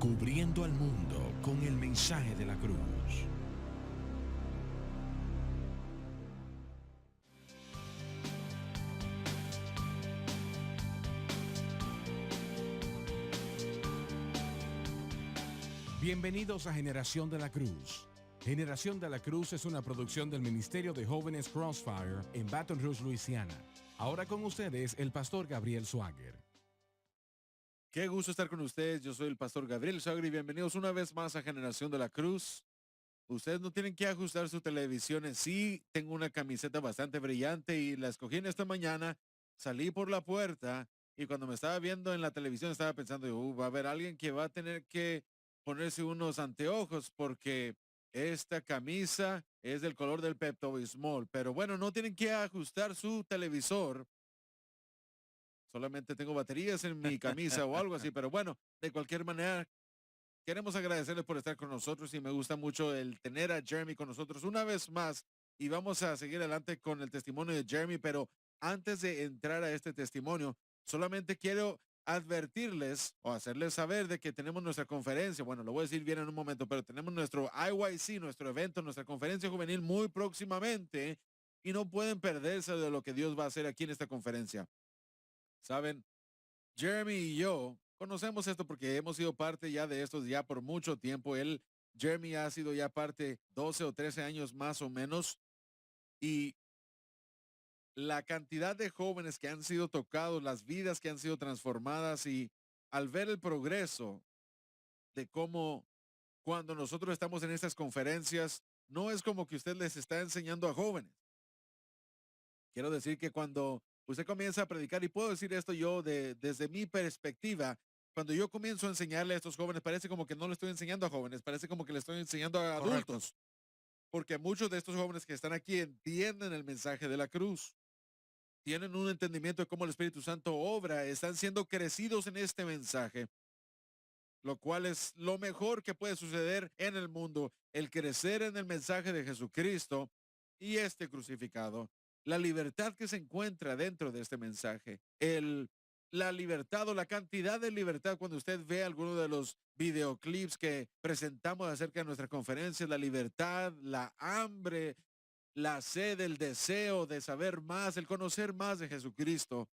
cubriendo al mundo con el mensaje de la cruz. Bienvenidos a Generación de la Cruz. Generación de la Cruz es una producción del Ministerio de Jóvenes Crossfire en Baton Rouge, Luisiana. Ahora con ustedes el pastor Gabriel Swagger. Qué gusto estar con ustedes. Yo soy el pastor Gabriel Swagger y bienvenidos una vez más a Generación de la Cruz. Ustedes no tienen que ajustar su televisión en sí. Tengo una camiseta bastante brillante y la escogí en esta mañana. Salí por la puerta y cuando me estaba viendo en la televisión estaba pensando, va a haber alguien que va a tener que ponerse unos anteojos porque esta camisa es del color del Pepto-Bismol. Pero bueno, no tienen que ajustar su televisor. Solamente tengo baterías en mi camisa o algo así, pero bueno, de cualquier manera, queremos agradecerles por estar con nosotros y me gusta mucho el tener a Jeremy con nosotros una vez más y vamos a seguir adelante con el testimonio de Jeremy, pero antes de entrar a este testimonio, solamente quiero advertirles o hacerles saber de que tenemos nuestra conferencia, bueno, lo voy a decir bien en un momento, pero tenemos nuestro IYC, nuestro evento, nuestra conferencia juvenil muy próximamente y no pueden perderse de lo que Dios va a hacer aquí en esta conferencia. Saben, Jeremy y yo conocemos esto porque hemos sido parte ya de esto ya por mucho tiempo. Jeremy ha sido ya parte 12 o 13 años más o menos y la cantidad de jóvenes que han sido tocados, las vidas que han sido transformadas y al ver el progreso de cómo cuando nosotros estamos en estas conferencias, no es como que usted les está enseñando a jóvenes. Quiero decir que cuando usted comienza a predicar, y puedo decir esto yo desde mi perspectiva, cuando yo comienzo a enseñarle a estos jóvenes, parece como que no le estoy enseñando a jóvenes, parece como que le estoy enseñando a Correcto. adultos, porque muchos de estos jóvenes que están aquí entienden el mensaje de la cruz, tienen un entendimiento de cómo el Espíritu Santo obra, están siendo crecidos en este mensaje, lo cual es lo mejor que puede suceder en el mundo, el crecer en el mensaje de Jesucristo y este crucificado, la libertad que se encuentra dentro de este mensaje, la libertad o la cantidad de libertad cuando usted ve alguno de los videoclips que presentamos acerca de nuestra conferencia, la libertad, la hambre, la sed, el deseo de saber más, el conocer más de Jesucristo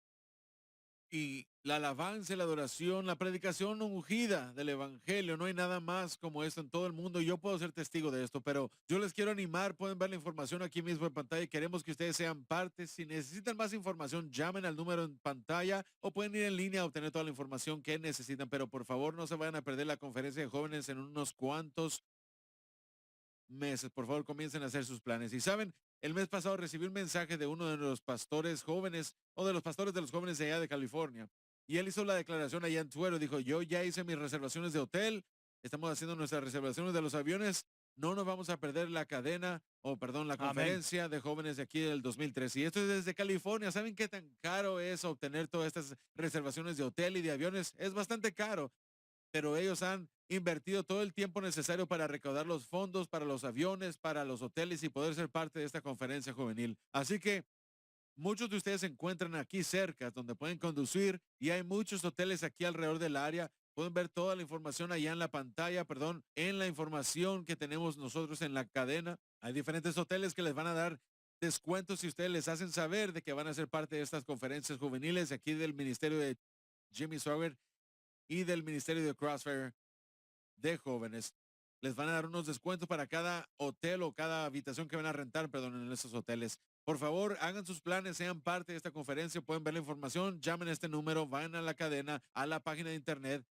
y la alabanza, la adoración, la predicación ungida del evangelio. No hay nada más como esto en todo el mundo. Yo puedo ser testigo de esto, pero yo les quiero animar. Pueden ver la información aquí mismo en pantalla y queremos que ustedes sean parte. Si necesitan más información, llamen al número en pantalla o pueden ir en línea a obtener toda la información que necesitan. Pero por favor, no se vayan a perder la conferencia de jóvenes en unos cuantos meses. Por favor, comiencen a hacer sus planes. Y saben, el mes pasado recibí un mensaje de uno de los pastores jóvenes o de los pastores de los jóvenes de allá de California. Y él hizo la declaración allá en Twitter. Dijo, yo ya hice mis reservaciones de hotel. Estamos haciendo nuestras reservaciones de los aviones. No nos vamos a perder la cadena o perdón, la Amén. conferencia de jóvenes de aquí del 2003. Y esto es desde California. ¿Saben qué tan caro es obtener todas estas reservaciones de hotel y de aviones? Es bastante caro, pero ellos han invertido todo el tiempo necesario para recaudar los fondos para los aviones, para los hoteles y poder ser parte de esta conferencia juvenil. Así que muchos de ustedes se encuentran aquí cerca donde pueden conducir y hay muchos hoteles aquí alrededor del área. Pueden ver toda la información allá en la pantalla, perdón, en la información que tenemos nosotros en la cadena. Hay diferentes hoteles que les van a dar descuentos si ustedes les hacen saber de que van a ser parte de estas conferencias juveniles aquí del Ministerio de Jimmy Sawyer y del Ministerio de Crossfire de jóvenes. Les van a dar unos descuentos para cada hotel o cada habitación que van a rentar, perdón, en esos hoteles. Por favor, hagan sus planes, sean parte de esta conferencia, pueden ver la información, llamen a este número, vayan a la cadena, a la página de internet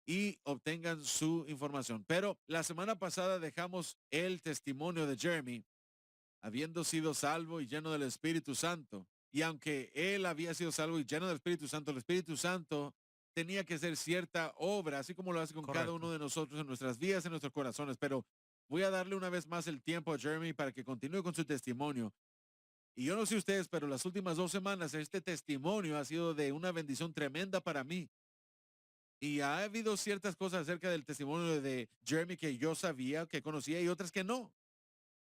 y obtengan su información. Pero la semana pasada dejamos el testimonio de Jeremy, habiendo sido salvo y lleno del Espíritu Santo. Y aunque él había sido salvo y lleno del Espíritu Santo, el Espíritu Santo tenía que hacer cierta obra, así como lo hace con cada uno Correcto. de nosotros en nuestras vidas, en nuestros corazones. Pero voy a darle una vez más el tiempo a Jeremy para que continúe con su testimonio. Y yo no sé ustedes, pero las últimas 2 semanas este testimonio ha sido de una bendición tremenda para mí. Y ha habido ciertas cosas acerca del testimonio de Jeremy que yo sabía, que conocía y otras que no.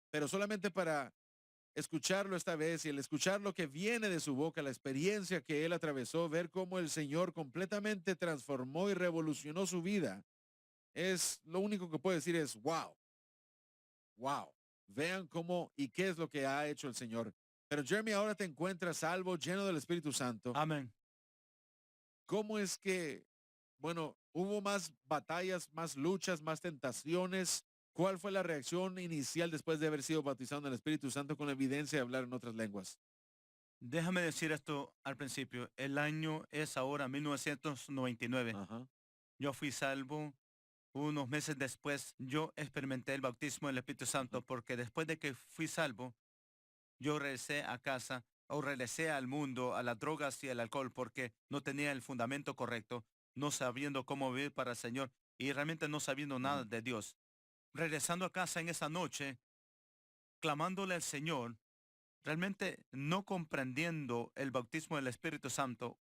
Pero solamente para escucharlo esta vez y el escuchar lo que viene de su boca, la experiencia que él atravesó, ver cómo el Señor completamente transformó y revolucionó su vida, Es lo único que puedo decir es wow, wow. Vean cómo y qué es lo que ha hecho el Señor. Pero Jeremy, ahora te encuentras salvo, lleno del Espíritu Santo. Amén. ¿Cómo es que, bueno, hubo más batallas, más luchas, más tentaciones? ¿Cuál fue la reacción inicial después de haber sido bautizado en el Espíritu Santo con la evidencia de hablar en otras lenguas? Déjame decir esto al principio. El año es ahora 1999. Ajá. Yo fui salvo. Unos meses después, yo experimenté el bautismo del Espíritu Santo Ajá. porque después de que fui salvo, yo regresé a casa o regresé al mundo, a las drogas y al alcohol porque no tenía el fundamento correcto, no sabiendo cómo vivir para el Señor y realmente no sabiendo nada Ajá. de Dios. Regresando a casa en esa noche, clamándole al Señor, realmente no comprendiendo el bautismo del Espíritu Santo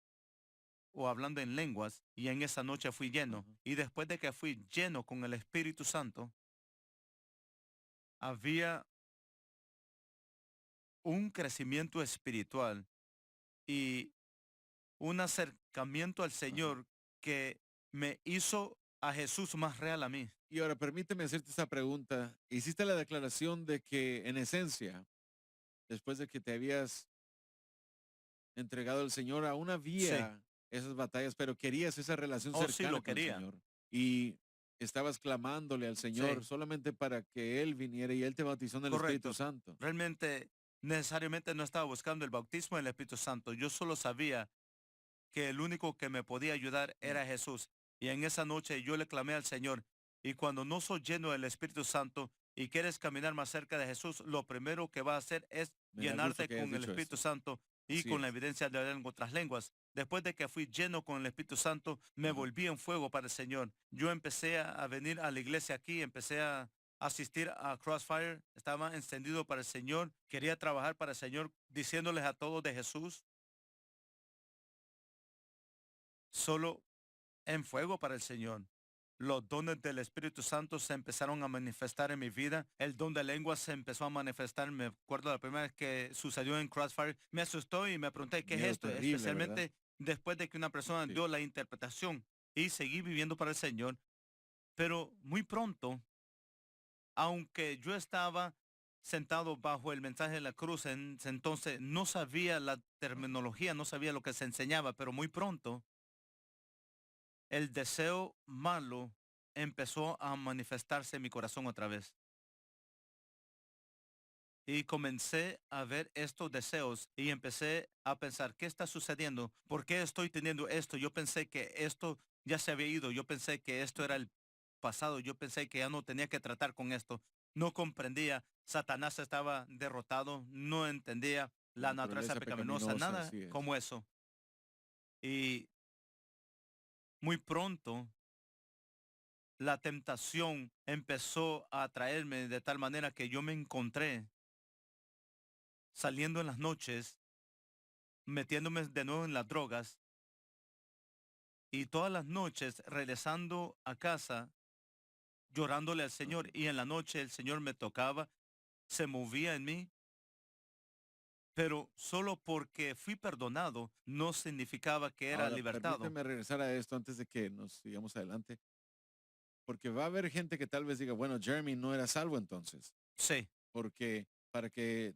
o hablando en lenguas, y en esa noche fui lleno. Ajá. Y después de que fui lleno con el Espíritu Santo, había un crecimiento espiritual y un acercamiento al Ajá. Señor que me hizo a Jesús más real a mí. Y ahora permíteme hacerte esta pregunta. Hiciste la declaración de que en esencia, después de que te habías entregado al Señor, aún Sí, había esas batallas, pero querías esa relación oh sí, cercana lo con el quería. Señor. Y estabas clamándole al Señor Sí, solamente para que Él viniera y Él te bautizó en el Espíritu correcto. Santo. Realmente, necesariamente no estaba buscando el bautismo del Espíritu Santo. Yo solo sabía que el único que me podía ayudar Mm. era Jesús. Y en esa noche yo le clamé al Señor. Y cuando no soy lleno del Espíritu Santo y quieres caminar más cerca de Jesús, lo primero que va a hacer es Me da gusto llenarte que hayas con el dicho Espíritu esto. Santo y Así con la es. evidencia de hablar en otras lenguas. Después de que fui lleno con el Espíritu Santo, me Ajá. volví en fuego para el Señor. Yo empecé a venir a la iglesia aquí, empecé a asistir a Crossfire, estaba encendido para el Señor, quería trabajar para el Señor, diciéndoles a todos de Jesús, solo en fuego para el Señor. Los dones del Espíritu Santo se empezaron a manifestar en mi vida. El don de lenguas se empezó a manifestar. Me acuerdo la primera vez que sucedió en Crossfire. Me asustó y me pregunté, ¿qué es Miedo esto? terrible, ¿verdad? Especialmente después de que una persona Sí. dio la interpretación y seguí viviendo para el Señor. Pero muy pronto, aunque yo estaba sentado bajo el mensaje de la cruz, en ese entonces no sabía la Ajá. terminología, no sabía lo que se enseñaba, pero muy pronto el deseo malo empezó a manifestarse en mi corazón otra vez. Y comencé a ver estos deseos y empecé a pensar, ¿qué está sucediendo? ¿Por qué estoy teniendo esto? Yo pensé que esto ya se había ido. Yo pensé que esto era Ajá. el pasado. Yo pensé que ya no tenía que tratar con esto. No comprendía. Satanás estaba derrotado. No entendía La la naturaleza naturaleza pecaminosa. pecaminosa, Nada así es. como eso. Y muy pronto la tentación empezó a atraerme de tal manera que yo me encontré saliendo en las noches, metiéndome de nuevo en las drogas y todas las noches regresando a casa llorándole al Señor Ajá. y en la noche el Señor me tocaba, se movía en mí, pero solo porque fui perdonado no significaba que era Ahora, libertado. permíteme regresar a esto antes de que nos sigamos adelante, porque va a haber gente que tal vez diga, bueno, Jeremy no era salvo entonces, Sí, porque para que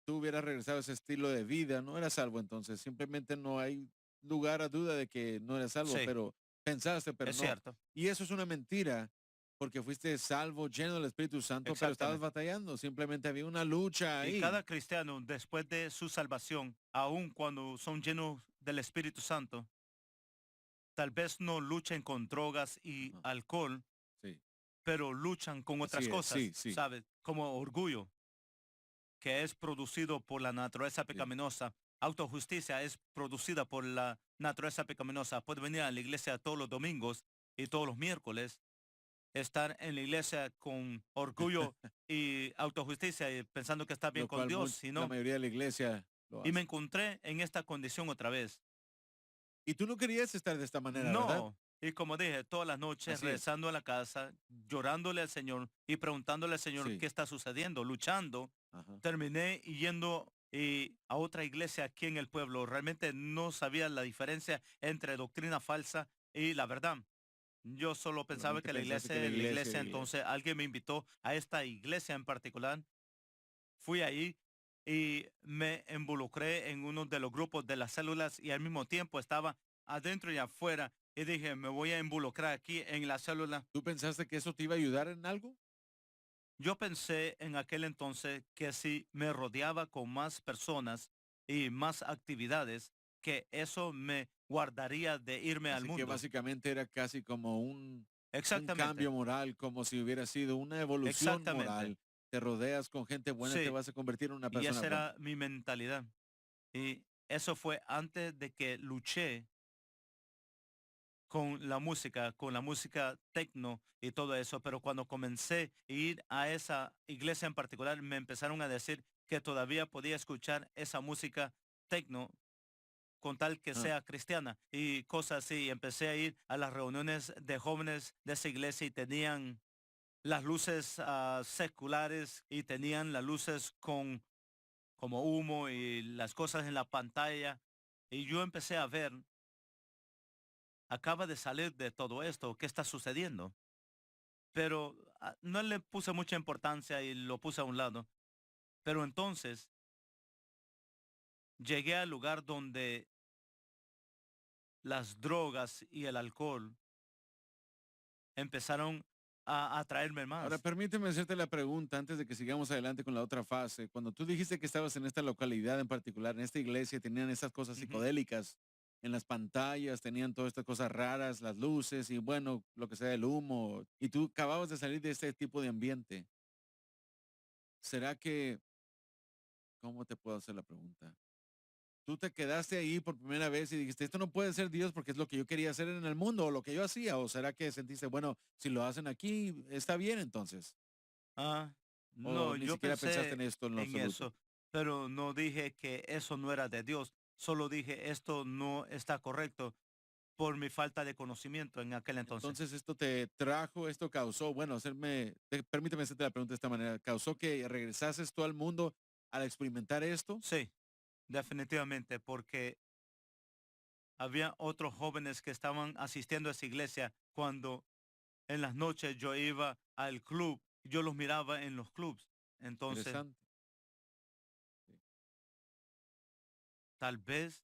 tú hubieras regresado a ese estilo de vida, no era salvo entonces, simplemente no hay lugar a duda de que no eras salvo, sí, pero pensaste, pero es no. cierto, Y eso es una mentira, porque fuiste salvo, lleno del Espíritu Santo, pero estabas exactamente. batallando, simplemente había una lucha Y ahí. cada cristiano, después de su salvación, aun cuando son llenos del Espíritu Santo, tal vez no luchen con drogas y Ajá. alcohol, Sí, pero luchan con otras así es, sí, cosas, sí, ¿sabes? Como orgullo, que es producido por la naturaleza sí. pecaminosa. Autojusticia es producida por la naturaleza pecaminosa. Puede venir a la iglesia todos los domingos y todos los miércoles, estar en la iglesia con orgullo y autojusticia y pensando que está bien Lo con cual Dios, y la no. mayoría de la iglesia lo Y me hace. encontré en esta condición otra vez. Y tú no querías estar de esta manera, ¿verdad? No. Y como dije, todas las noches Así es. rezando a la casa, llorándole al Señor y preguntándole al Señor Sí. qué está sucediendo, luchando, Ajá. terminé yendo a otra iglesia aquí en el pueblo. Realmente no sabía la diferencia entre doctrina falsa y la verdad. Yo solo pensaba Solamente que pensaste que la la iglesia, iglesia, la iglesia. entonces alguien me invitó a esta iglesia en particular. Fui ahí y me involucré en uno de los grupos de las células y al mismo tiempo estaba adentro y afuera y dije, me voy a involucrar aquí en la célula. ¿Tú pensaste que eso te iba a ayudar en algo? Yo pensé en aquel entonces que si me rodeaba con más personas y más actividades, que eso me guardaría de irme al Así que mundo. básicamente era casi como un Exactamente, cambio moral, como si hubiera sido una evolución exactamente. moral. Te rodeas con gente buena, te Sí, vas a convertir en una y persona esa buena. era mi mentalidad. Y eso fue antes de que luché con la música techno y todo eso, pero cuando comencé a ir a esa iglesia en particular, me empezaron a decir que todavía podía escuchar esa música techno con tal que Ah, sea cristiana y cosas así. Y empecé a ir a las reuniones de jóvenes de esa iglesia y tenían las luces seculares y tenían las luces con como humo y las cosas en la pantalla. Y yo empecé a ver, acaba de salir de todo esto, ¿qué está sucediendo? Pero no le puse mucha importancia y lo puse a un lado. Pero entonces llegué al lugar donde las drogas y el alcohol empezaron a atraerme ahora más. permíteme hacerte la pregunta antes de que sigamos adelante con la otra fase. Cuando tú dijiste que estabas en esta localidad en particular, en esta iglesia, tenían esas cosas Ujú. psicodélicas en las pantallas, tenían todas estas cosas raras, las luces y bueno, lo que sea el humo, y tú acababas de salir de este tipo de ambiente. ¿Será que, cómo te puedo hacer la pregunta? Tú te quedaste ahí por primera vez y dijiste, esto no puede ser Dios porque es lo que yo quería hacer en el mundo o lo que yo hacía, o será que sentiste, bueno, si lo hacen aquí, está bien entonces, Ah, o no, ni yo siquiera pensaste pensé en esto en lo en absoluto. eso, pero no dije que eso no era de Dios. Solo dije esto no está correcto por mi falta de conocimiento en aquel entonces. Entonces esto te trajo, esto causó, bueno, permíteme hacerte la pregunta de esta manera, ¿causó que regresases tú al mundo al experimentar esto? Sí, definitivamente, porque había otros jóvenes que estaban asistiendo a esa iglesia cuando en las noches yo iba al club, yo los miraba en los clubs. Entonces, Interesante. Sí, tal vez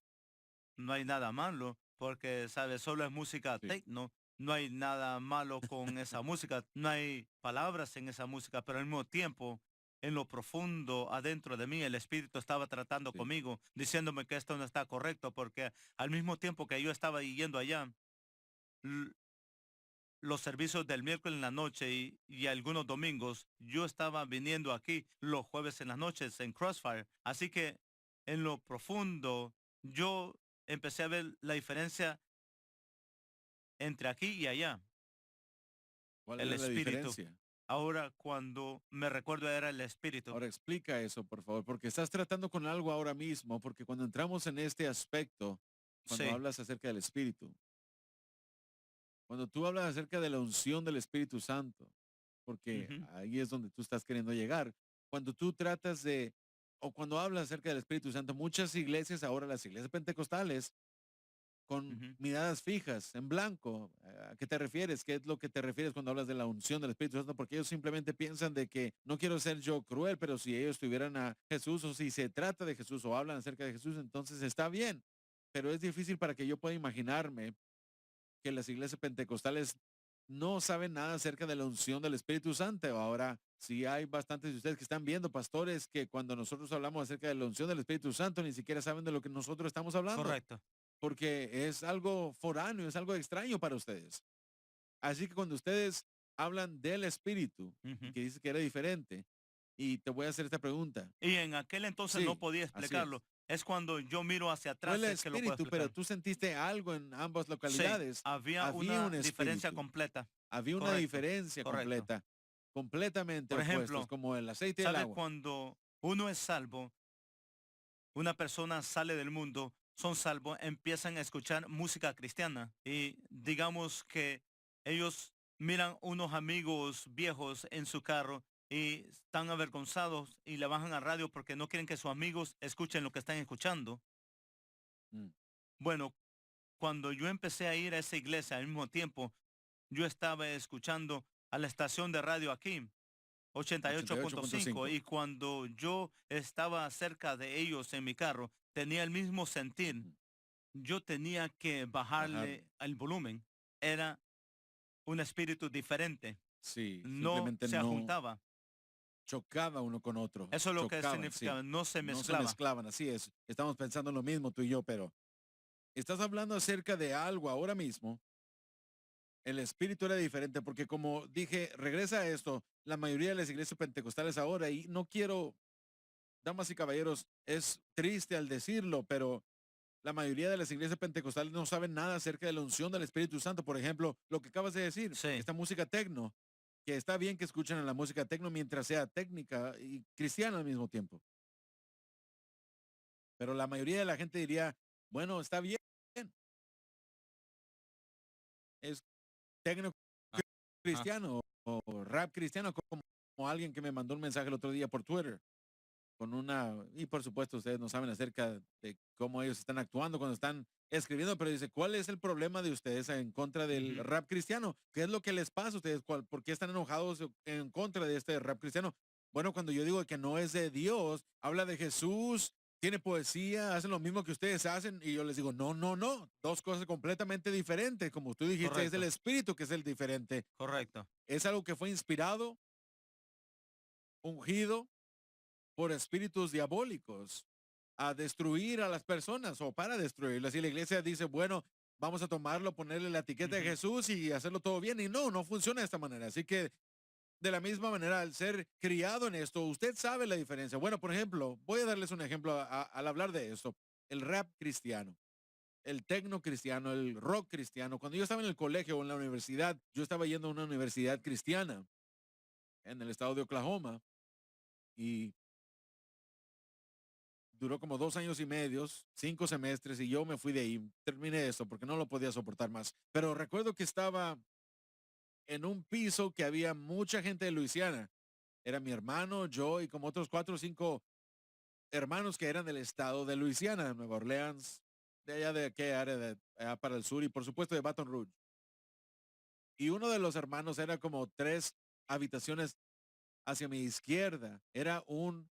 no hay nada malo, porque, ¿sabes? Solo es música sí, techno, no hay nada malo con esa música, no hay palabras en esa música, pero al mismo tiempo, en lo profundo, adentro de mí, el Espíritu estaba tratando sí. conmigo, diciéndome que esto no está correcto, porque al mismo tiempo que yo estaba yendo allá, l- los servicios del miércoles en la noche y algunos domingos, yo estaba viniendo aquí los jueves en las noches en Crossfire. Así que en lo profundo, yo empecé a ver la diferencia entre aquí y allá. ¿Cuál El era la espíritu. diferencia? Ahora cuando me recuerdo era el espíritu. Ahora explica eso, por favor, porque estás tratando con algo ahora mismo, porque cuando entramos en este aspecto, cuando Sí. hablas acerca del Espíritu, cuando tú hablas acerca de la unción del Espíritu Santo, porque Ujú, ahí es donde tú estás queriendo llegar, cuando tú tratas de, o cuando hablas acerca del Espíritu Santo, muchas iglesias, ahora las iglesias pentecostales, con ujú. miradas fijas, en blanco. ¿A qué te refieres? ¿Qué es lo que te refieres cuando hablas de la unción del Espíritu Santo? Porque ellos simplemente piensan de que no quiero ser yo cruel, pero si ellos tuvieran a Jesús o si se trata de Jesús o hablan acerca de Jesús, entonces está bien. Pero es difícil para que yo pueda imaginarme que las iglesias pentecostales no saben nada acerca de la unción del Espíritu Santo. Ahora, sí hay bastantes de ustedes que están viendo, pastores, que cuando nosotros hablamos acerca de la unción del Espíritu Santo, ni siquiera saben de lo que nosotros estamos hablando Correcto. porque es algo foráneo, es algo extraño para ustedes. Así que cuando ustedes hablan del espíritu y Ujú. que dice que era diferente, y te voy a hacer esta pregunta. Y en aquel entonces no Sí, podía así es. explicarlo. Es cuando yo miro hacia Fue el atrás es que lo puedo espíritu, pero explicar. tú sentiste algo en ambas Sí, localidades. había Había una un diferencia espíritu, completa. había una Correcto, diferencia correcto. completa, completamente Por opuestos, ejemplo, como el aceite y el ¿sabe agua. cuando uno es salvo, una persona sale del mundo, son salvos, empiezan a escuchar música cristiana y digamos que ellos miran unos amigos viejos en su carro y están avergonzados y le bajan a radio porque no quieren que sus amigos escuchen lo que están escuchando? Mm, Bueno, cuando yo empecé a ir a esa iglesia al mismo tiempo, yo estaba escuchando a la estación de radio aquí, 88.5, 88.5. y cuando yo estaba cerca de ellos en mi carro, tenía el mismo sentir. Ujú. Yo tenía que Bajarle. bajarle el volumen. Era un espíritu diferente. Sí, No simplemente se no juntaba. chocaba uno con otro. Eso es lo que Chocaban, sí. significaba. No se No se mezclaba. mezclaban, así es. Estamos pensando lo mismo tú y yo, pero estás hablando acerca de algo ahora mismo. El espíritu era diferente porque como dije, regresa a esto, la mayoría de las iglesias pentecostales ahora, y no quiero, damas y caballeros, es triste al decirlo, pero la mayoría de las iglesias pentecostales no saben nada acerca de la unción del Espíritu Santo. Por ejemplo, lo que acabas de decir, Sí, esta música tecno, que está bien que escuchen a la música tecno mientras sea técnica y cristiana al mismo tiempo. Pero la mayoría de la gente diría, bueno, está bien, es tecno ajá, cristiano o rap cristiano, como alguien que me mandó un mensaje el otro día por Twitter con y por supuesto ustedes no saben acerca de cómo ellos están actuando cuando están escribiendo, pero dice, ¿cuál es el problema de ustedes en contra del ujú, rap cristiano? ¿Qué es lo que les pasa a ustedes? ¿Por qué están enojados en contra de este rap cristiano? Bueno, cuando yo digo que no es de Dios, habla de Jesús, tiene poesía, hacen lo mismo que ustedes hacen, y yo les digo, no, no, no, dos cosas completamente diferentes. Como tú dijiste, es el correcto, espíritu que es el diferente. correcto. Es algo que fue inspirado, ungido por espíritus diabólicos a destruir a las personas o para destruirlas. Y la iglesia dice, bueno, vamos a tomarlo, ponerle la etiqueta de Ujú, Jesús y hacerlo todo bien. Y no, no funciona de esta manera. Así que de la misma manera, al ser criado en esto, usted sabe la diferencia. Bueno, por ejemplo, voy a darles un ejemplo al hablar de esto. El rap cristiano, el tecno cristiano, el rock cristiano. Cuando yo estaba en el colegio o en la universidad, yo estaba yendo a una universidad cristiana en el estado de Oklahoma y duró como 2 años y medio, 5 semestres, y yo me fui de ahí. Terminé esto porque no lo podía soportar más. Pero recuerdo que estaba en un piso que había mucha gente de Luisiana. Era mi hermano, yo y como otros 4 o 5 hermanos que eran del estado de Luisiana, Nueva Orleans, de allá de qué área, de allá para el sur, y por supuesto de Baton Rouge. Y uno de los hermanos era como 3 habitaciones hacia mi izquierda. Era un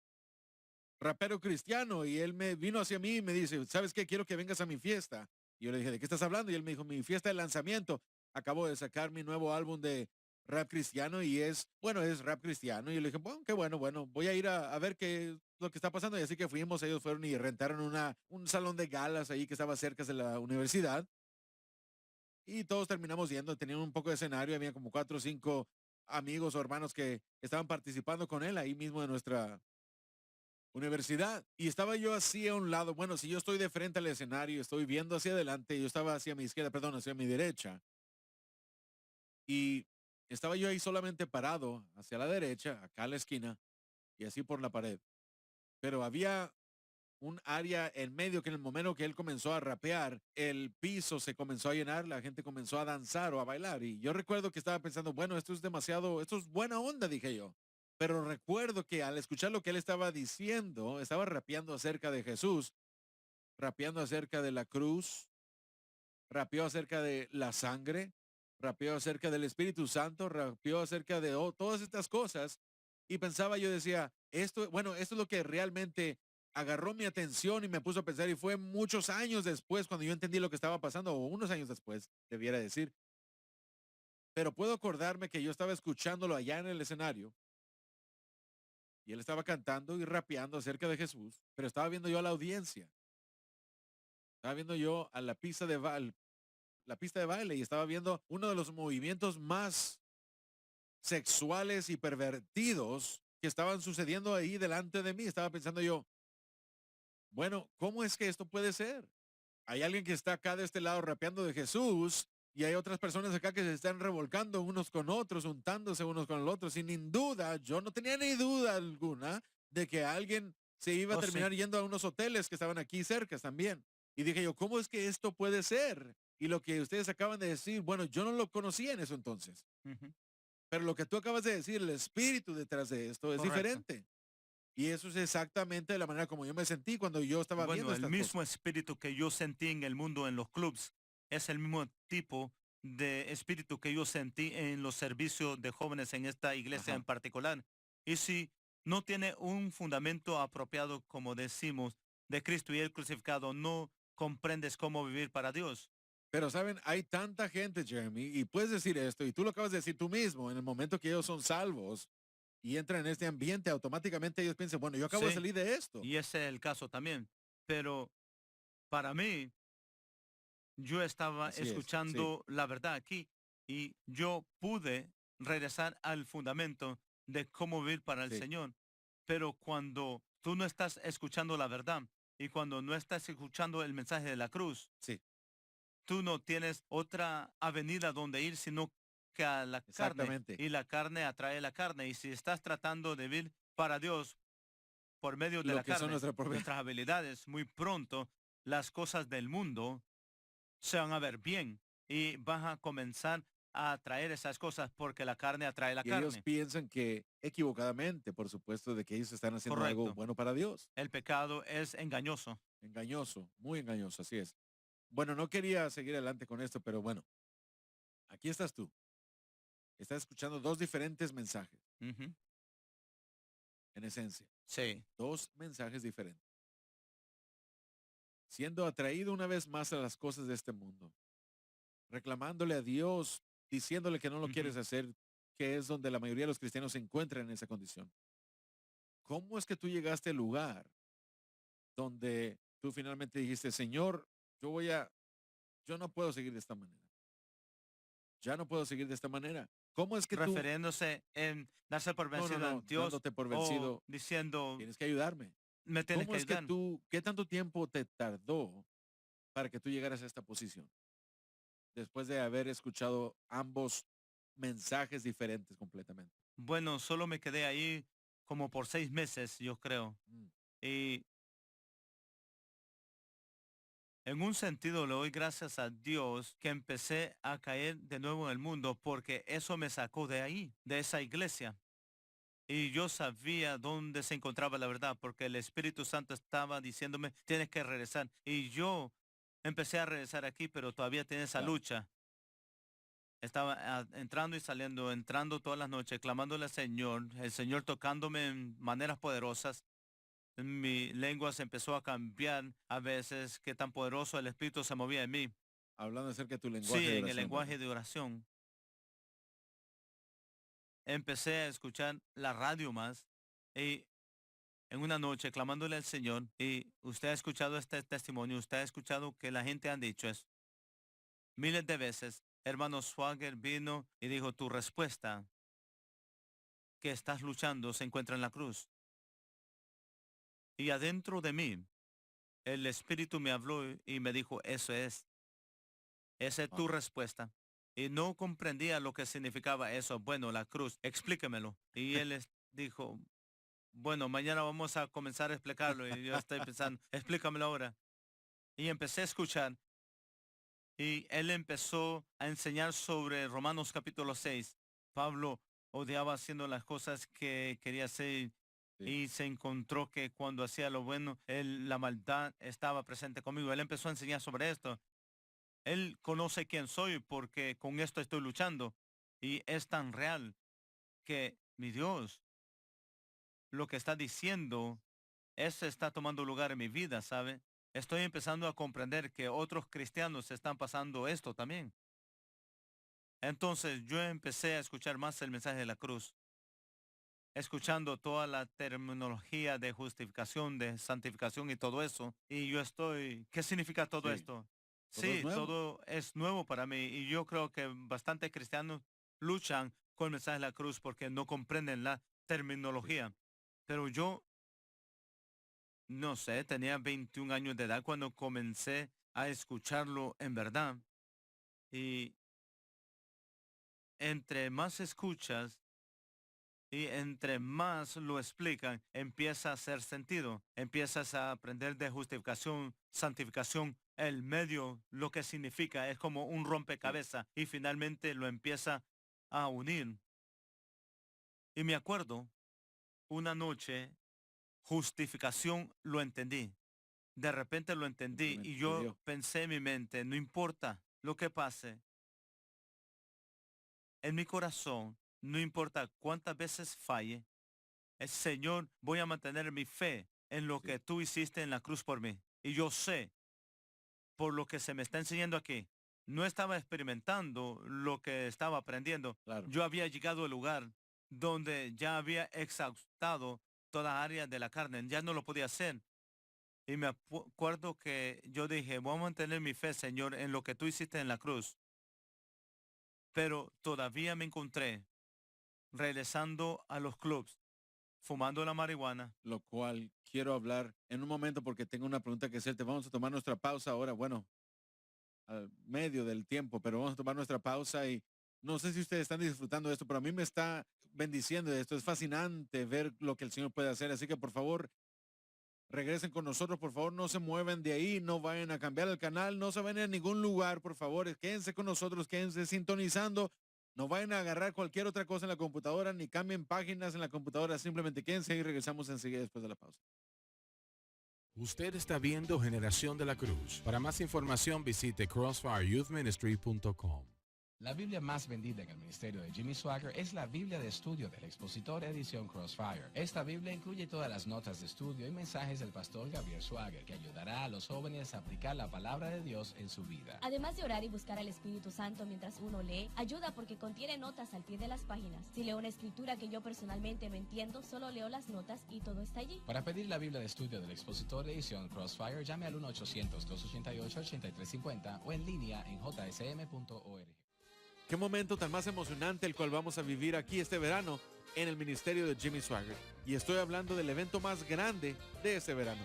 rapero cristiano, y él me vino hacia mí y me dice, ¿sabes qué? Quiero que vengas a mi fiesta. Y yo le dije, ¿de qué estás hablando? Y él me dijo, mi fiesta de lanzamiento. Acabo de sacar mi nuevo álbum de rap cristiano y es rap cristiano. Y yo le dije, bueno, qué bueno, bueno, voy a ir a ver qué es lo que está pasando. Y así que fuimos, ellos fueron y rentaron un salón de galas ahí que estaba cerca de la universidad. Y todos terminamos yendo, tenían un poco de escenario, había como 4 o 5 amigos o hermanos que estaban participando con él ahí mismo en nuestra universidad. Y estaba yo así a un lado. Bueno, si yo estoy de frente al escenario, estoy viendo hacia adelante, yo estaba hacia mi izquierda, perdón, hacia mi derecha. Y estaba yo ahí solamente parado hacia la derecha, acá a la esquina, y así por la pared. Pero había un área en medio que en el momento que él comenzó a rapear, el piso se comenzó a llenar, la gente comenzó a danzar o a bailar. Y yo recuerdo que estaba pensando, bueno, esto es buena onda, dije yo. Pero recuerdo que al escuchar lo que él estaba diciendo, estaba rapeando acerca de Jesús, rapeando acerca de la cruz, rapeó acerca de la sangre, rapeó acerca del Espíritu Santo, rapeó acerca de todas estas cosas. Y pensaba, yo decía, esto es lo que realmente agarró mi atención y me puso a pensar, y fue muchos años después cuando yo entendí lo que estaba pasando, o unos años después, debiera decir. Pero puedo acordarme que yo estaba escuchándolo allá en el escenario y él estaba cantando y rapeando acerca de Jesús, pero estaba viendo yo a la audiencia, estaba viendo yo a la pista de baile, y estaba viendo uno de los movimientos más sexuales y pervertidos que estaban sucediendo ahí delante de mí. Estaba pensando yo, bueno, ¿cómo es que esto puede ser? Hay alguien que está acá de este lado rapeando de Jesús y hay otras personas acá que se están revolcando unos con otros, untándose unos con el otro. Sin duda, yo no tenía ni duda alguna de que alguien se iba a Oh, sí. terminar yendo a unos hoteles que estaban aquí cerca también. Y dije yo, ¿cómo es que esto puede ser? Y lo que ustedes acaban de decir, bueno, yo no lo conocía en eso entonces. Ujú, Pero lo que tú acabas de decir, el espíritu detrás de esto es correcto. diferente. Y eso es exactamente de la manera como yo me sentí cuando yo estaba viendo Bueno, el estas mismo cosas. espíritu que yo sentí en el mundo en los clubs es el mismo tipo de espíritu que yo sentí en los servicios de jóvenes en esta iglesia en Ajá. particular. Y si no tiene un fundamento apropiado, como decimos, de Cristo y el crucificado, no comprendes cómo vivir para Dios. Pero saben, hay tanta gente, Jeremy, y puedes decir esto, y tú lo acabas de decir tú mismo, en el momento que ellos son salvos y entran en este ambiente, automáticamente ellos piensan, bueno, yo acabo de Sí, salir de esto. y ese es el caso también. Pero para mí, yo estaba Así es, sí, escuchando la verdad aquí y yo pude regresar al fundamento de cómo vivir para el sí, Señor. Pero cuando tú no estás escuchando la verdad y cuando no estás escuchando el mensaje de la cruz, sí, tú no tienes otra avenida donde ir sino que a la carne, exactamente. y la carne atrae la carne. Y si estás tratando de vivir para Dios por medio de Lo la que son carne, nuestra propia. nuestras habilidades, muy pronto las cosas del mundo se van a ver bien y vas a comenzar a atraer esas cosas porque la carne atrae la Y ellos carne. piensan que equivocadamente, por supuesto, de que ellos están haciendo algo Correcto. bueno para Dios. El pecado es engañoso. Engañoso, muy engañoso, así es. Bueno, no quería seguir adelante con esto, pero bueno, aquí estás tú. Estás escuchando dos diferentes mensajes, Ujú. en esencia, Sí. dos mensajes diferentes. Siendo atraído una vez más a las cosas de este mundo, reclamándole a Dios, diciéndole que no lo Ujú. quieres hacer, que es donde la mayoría de los cristianos se encuentran en esa condición. ¿Cómo es que tú llegaste al lugar donde tú finalmente dijiste, Señor, yo voy a, yo no puedo seguir de esta manera? Ya no puedo seguir de esta manera. ¿Cómo es que tú, Refiriéndose en darse por no, no, vencido no, en Dios dándote por o vencido, diciendo, tienes que ayudarme? me tienes ¿Cómo que es que ayudar. tú, qué tanto tiempo te tardó para que tú llegaras a esta posición? Después de haber escuchado ambos mensajes diferentes completamente. Bueno, solo me quedé ahí como por 6 meses, yo creo. Mm, Y en un sentido le doy gracias a Dios que empecé a caer de nuevo en el mundo porque eso me sacó de ahí, de esa iglesia. Y yo sabía dónde se encontraba la verdad porque el Espíritu Santo estaba diciéndome, tienes que regresar. Y yo empecé a regresar aquí, pero todavía tiene esa claro. lucha. Estaba entrando y saliendo, entrando todas las noches, clamándole al Señor, el Señor tocándome en maneras poderosas. Mi lengua se empezó a cambiar a veces, qué tan poderoso el Espíritu se movía en mí. Hablando acerca de tu Sí, lenguaje de en el oración, ¿verdad? lenguaje de oración. Empecé a escuchar la radio más y en una noche clamándole al Señor, y usted ha escuchado este testimonio, usted ha escuchado que la gente ha dicho eso miles de veces. Hermano Swagger vino y dijo, tu respuesta que estás luchando se encuentra en la cruz. Y adentro de mí, el Espíritu me habló y me dijo, esa es tu Wow. respuesta. Y no comprendía lo que significaba eso. Bueno, la cruz, explíquemelo. Y él dijo, bueno, mañana vamos a comenzar a explicarlo. Y yo estoy pensando, explícamelo ahora. Y empecé a escuchar y él empezó a enseñar sobre Romanos capítulo 6. Pablo odiaba haciendo las cosas que quería hacer Sí, y se encontró que cuando hacía lo bueno, la maldad estaba presente conmigo. Él empezó a enseñar sobre esto. Él conoce quién soy porque con esto estoy luchando. Y es tan real que, mi Dios, lo que está diciendo, eso está tomando lugar en mi vida, ¿sabe? Estoy empezando a comprender que otros cristianos están pasando esto también. Entonces yo empecé a escuchar más el mensaje de la cruz, escuchando toda la terminología de justificación, de santificación y todo eso. Y yo estoy, ¿qué significa todo sí. esto? Todo es Sí, nuevo. todo es nuevo para mí y yo creo que bastantes cristianos luchan con el mensaje de la cruz porque no comprenden la Sí. terminología. Pero yo, no sé, tenía 21 años de edad cuando comencé a escucharlo en verdad. Y entre más escuchas, y entre más lo explican, empieza a hacer sentido. Empiezas a aprender de justificación, santificación, el medio, lo que significa. Es como un Sí. rompecabezas y finalmente lo empieza a unir. Y me acuerdo, una noche, justificación lo entendí. De repente lo entendí Simplemente y se yo dio. pensé en mi mente, no importa lo que pase, en mi corazón, no importa cuántas veces falle, el Señor, voy a mantener mi fe en lo Sí, que tú hiciste en la cruz por mí. Y yo sé, por lo que se me está enseñando aquí, no estaba experimentando lo que estaba aprendiendo. claro. Yo había llegado al lugar donde ya había exhaustado toda área de la carne, ya no lo podía hacer. Y me acuerdo que yo dije, voy a mantener mi fe, Señor, en lo que tú hiciste en la cruz. Pero todavía me encontré regresando a los clubs, fumando la marihuana. Lo cual quiero hablar en un momento porque tengo una pregunta que hacerte. Vamos a tomar nuestra pausa ahora, bueno, al medio del tiempo, pero vamos a tomar nuestra pausa y no sé si ustedes están disfrutando de esto, pero a mí me está bendiciendo esto. Es fascinante ver lo que el Señor puede hacer. Así que por favor, regresen con nosotros, por favor, no se muevan de ahí, no vayan a cambiar el canal, no se vayan a ningún lugar, por favor, quédense con nosotros, quédense sintonizando, no vayan a agarrar cualquier otra cosa en la computadora, ni cambien páginas en la computadora, simplemente quédense y regresamos enseguida después de la pausa. Usted está viendo Generación de la Cruz. Para más información visite crossfireyouthministry.com. La Biblia más vendida en el ministerio de Jimmy Swagger es la Biblia de estudio del expositor edición Crossfire. Esta Biblia incluye todas las notas de estudio y mensajes del pastor Gabriel Swagger, que ayudará a los jóvenes a aplicar la palabra de Dios en su vida. Además de orar y buscar al Espíritu Santo mientras uno lee, ayuda porque contiene notas al pie de las páginas. Si leo una escritura que yo personalmente no entiendo, solo leo las notas y todo está allí. Para pedir la Biblia de estudio del expositor edición Crossfire, llame al 1-800-288-8350 o en línea en jsm.org. Qué momento tan más emocionante el cual vamos a vivir aquí este verano en el ministerio de Jimmy Swagger. Y estoy hablando del evento más grande de este verano,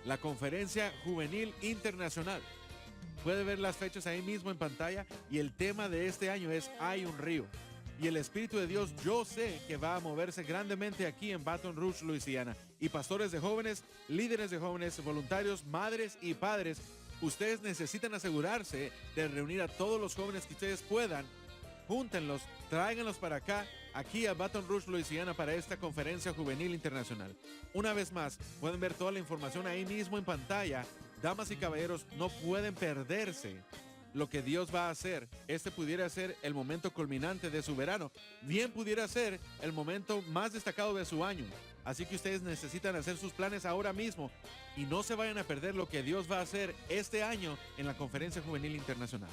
la Conferencia Juvenil Internacional. Puede ver las fechas ahí mismo en pantalla y el tema de este año es Hay un río. Y el Espíritu de Dios yo sé que va a moverse grandemente aquí en Baton Rouge, Luisiana. Y pastores de jóvenes, líderes de jóvenes, voluntarios, madres y padres, ustedes necesitan asegurarse de reunir a todos los jóvenes que ustedes puedan. Júntenlos, tráiganlos para acá, aquí a Baton Rouge, Luisiana, para esta conferencia juvenil internacional. Una vez más, pueden ver toda la información ahí mismo en pantalla. Damas y caballeros, no pueden perderse lo que Dios va a hacer. Este pudiera ser el momento culminante de su verano. Bien pudiera ser el momento más destacado de su año. Así que ustedes necesitan hacer sus planes ahora mismo y no se vayan a perder lo que Dios va a hacer este año en la Conferencia Juvenil Internacional.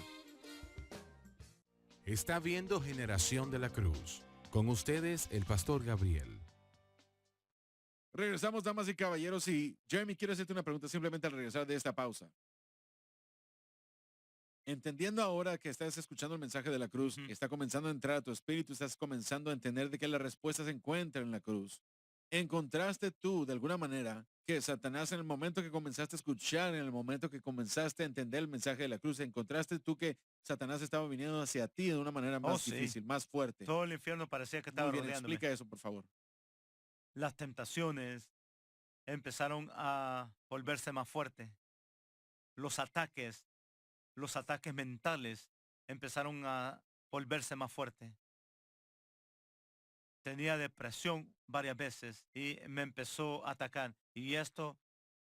Está viendo Generación de la Cruz. Con ustedes, el pastor Gabriel. Regresamos, damas y caballeros, y Jeremy, quiero hacerte una pregunta simplemente al regresar de esta pausa. Entendiendo ahora que estás escuchando el mensaje de la cruz, está comenzando a entrar a tu espíritu, estás comenzando a entender de que la respuesta se encuentra en la cruz. ¿Encontraste tú, de alguna manera, que Satanás en el momento que comenzaste a escuchar, en el momento que comenzaste a entender el mensaje de la cruz, encontraste tú que Satanás estaba viniendo hacia ti de una manera más difícil, más fuerte? Todo el infierno parecía que estaba Muy bien, rodeándome. explica eso, por favor. Las tentaciones empezaron a volverse más fuertes. Los ataques mentales empezaron a volverse más fuertes. Tenía depresión varias veces y me empezó a atacar. Y esto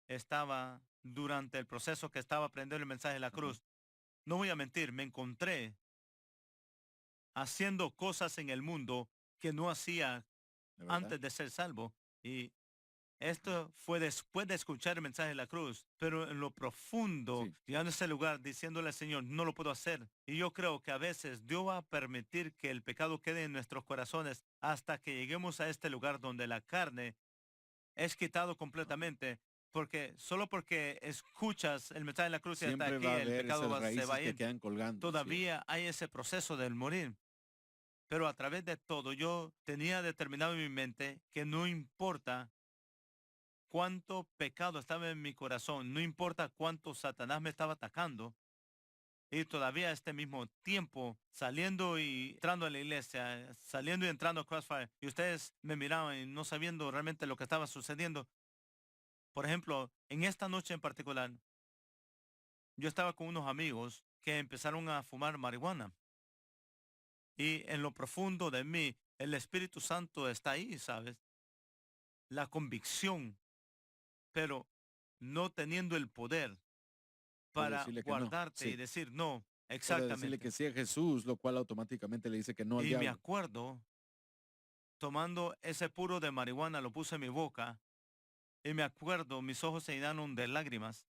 estaba durante el proceso que estaba aprendiendo el mensaje de la cruz. No voy a mentir, me encontré haciendo cosas en el mundo que no hacía ¿De verdad? antes de ser salvo. Y esto fue después de escuchar el mensaje de la cruz, pero en lo profundo, Sí. llegando a ese lugar, diciéndole al Señor, no lo puedo hacer. Y yo creo que a veces Dios va a permitir que el pecado quede en nuestros corazones hasta que lleguemos a este lugar donde la carne es quitado completamente. Porque solo porque escuchas el mensaje de la cruz y hasta Siempre aquí va a el haber pecado esas se raíces va a que ir. quedan colgando. Todavía hay ese proceso del morir. Pero a través de todo yo tenía determinado en mi mente que no importa cuánto pecado estaba en mi corazón, no importa cuánto Satanás me estaba atacando. Y todavía a este mismo tiempo, saliendo y entrando a la iglesia, saliendo y entrando a Crossfire, y ustedes me miraban y no sabiendo realmente lo que estaba sucediendo. Por ejemplo, en esta noche en particular, yo estaba con unos amigos que empezaron a fumar marihuana. Y en lo profundo de mí, el Espíritu Santo está ahí, ¿sabes? La convicción, pero no teniendo el poder Por para decirle que no. guardarte y Sí. decir, no, o de decirle Exactamente. que sí a Jesús, lo cual automáticamente le dice que no al Y me diablo. acuerdo tomando ese puro de marihuana, lo puse en mi boca. Y me acuerdo, mis ojos se llenaron de lágrimas.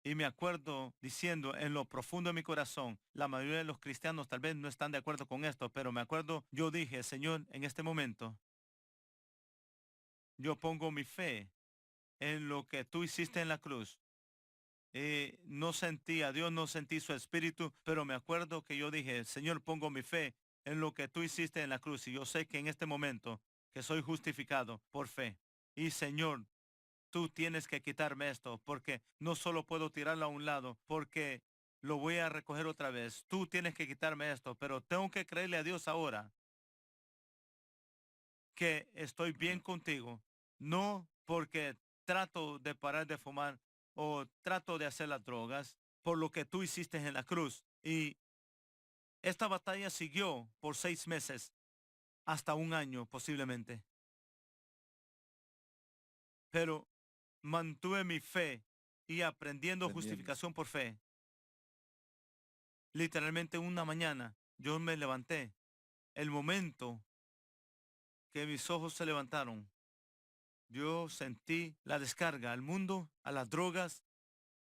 Y me acuerdo diciendo en lo profundo de mi corazón, la mayoría de los cristianos tal vez no están de acuerdo con esto, pero me acuerdo, yo dije, Señor, en este momento, yo pongo mi fe en lo que tú hiciste en la cruz. No sentí a Dios, no sentí su espíritu, pero me acuerdo que yo dije, Señor, pongo mi fe en lo que tú hiciste en la cruz. Y yo sé que en este momento que soy justificado por fe. Y Señor, tú tienes que quitarme esto, porque no solo puedo tirarlo a un lado, porque lo voy a recoger otra vez. Tú tienes que quitarme esto, pero tengo que creerle a Dios ahora que estoy bien Ajá. contigo, no porque trato de parar de fumar o trato de hacer las drogas, por lo que tú hiciste en la cruz. Y esta batalla siguió por 6 meses, hasta un año posiblemente, pero mantuve mi fe y aprendiendo Entendiendo. justificación por fe. Literalmente una mañana yo me levanté. El momento que mis ojos se levantaron, yo sentí la descarga al mundo, a las drogas,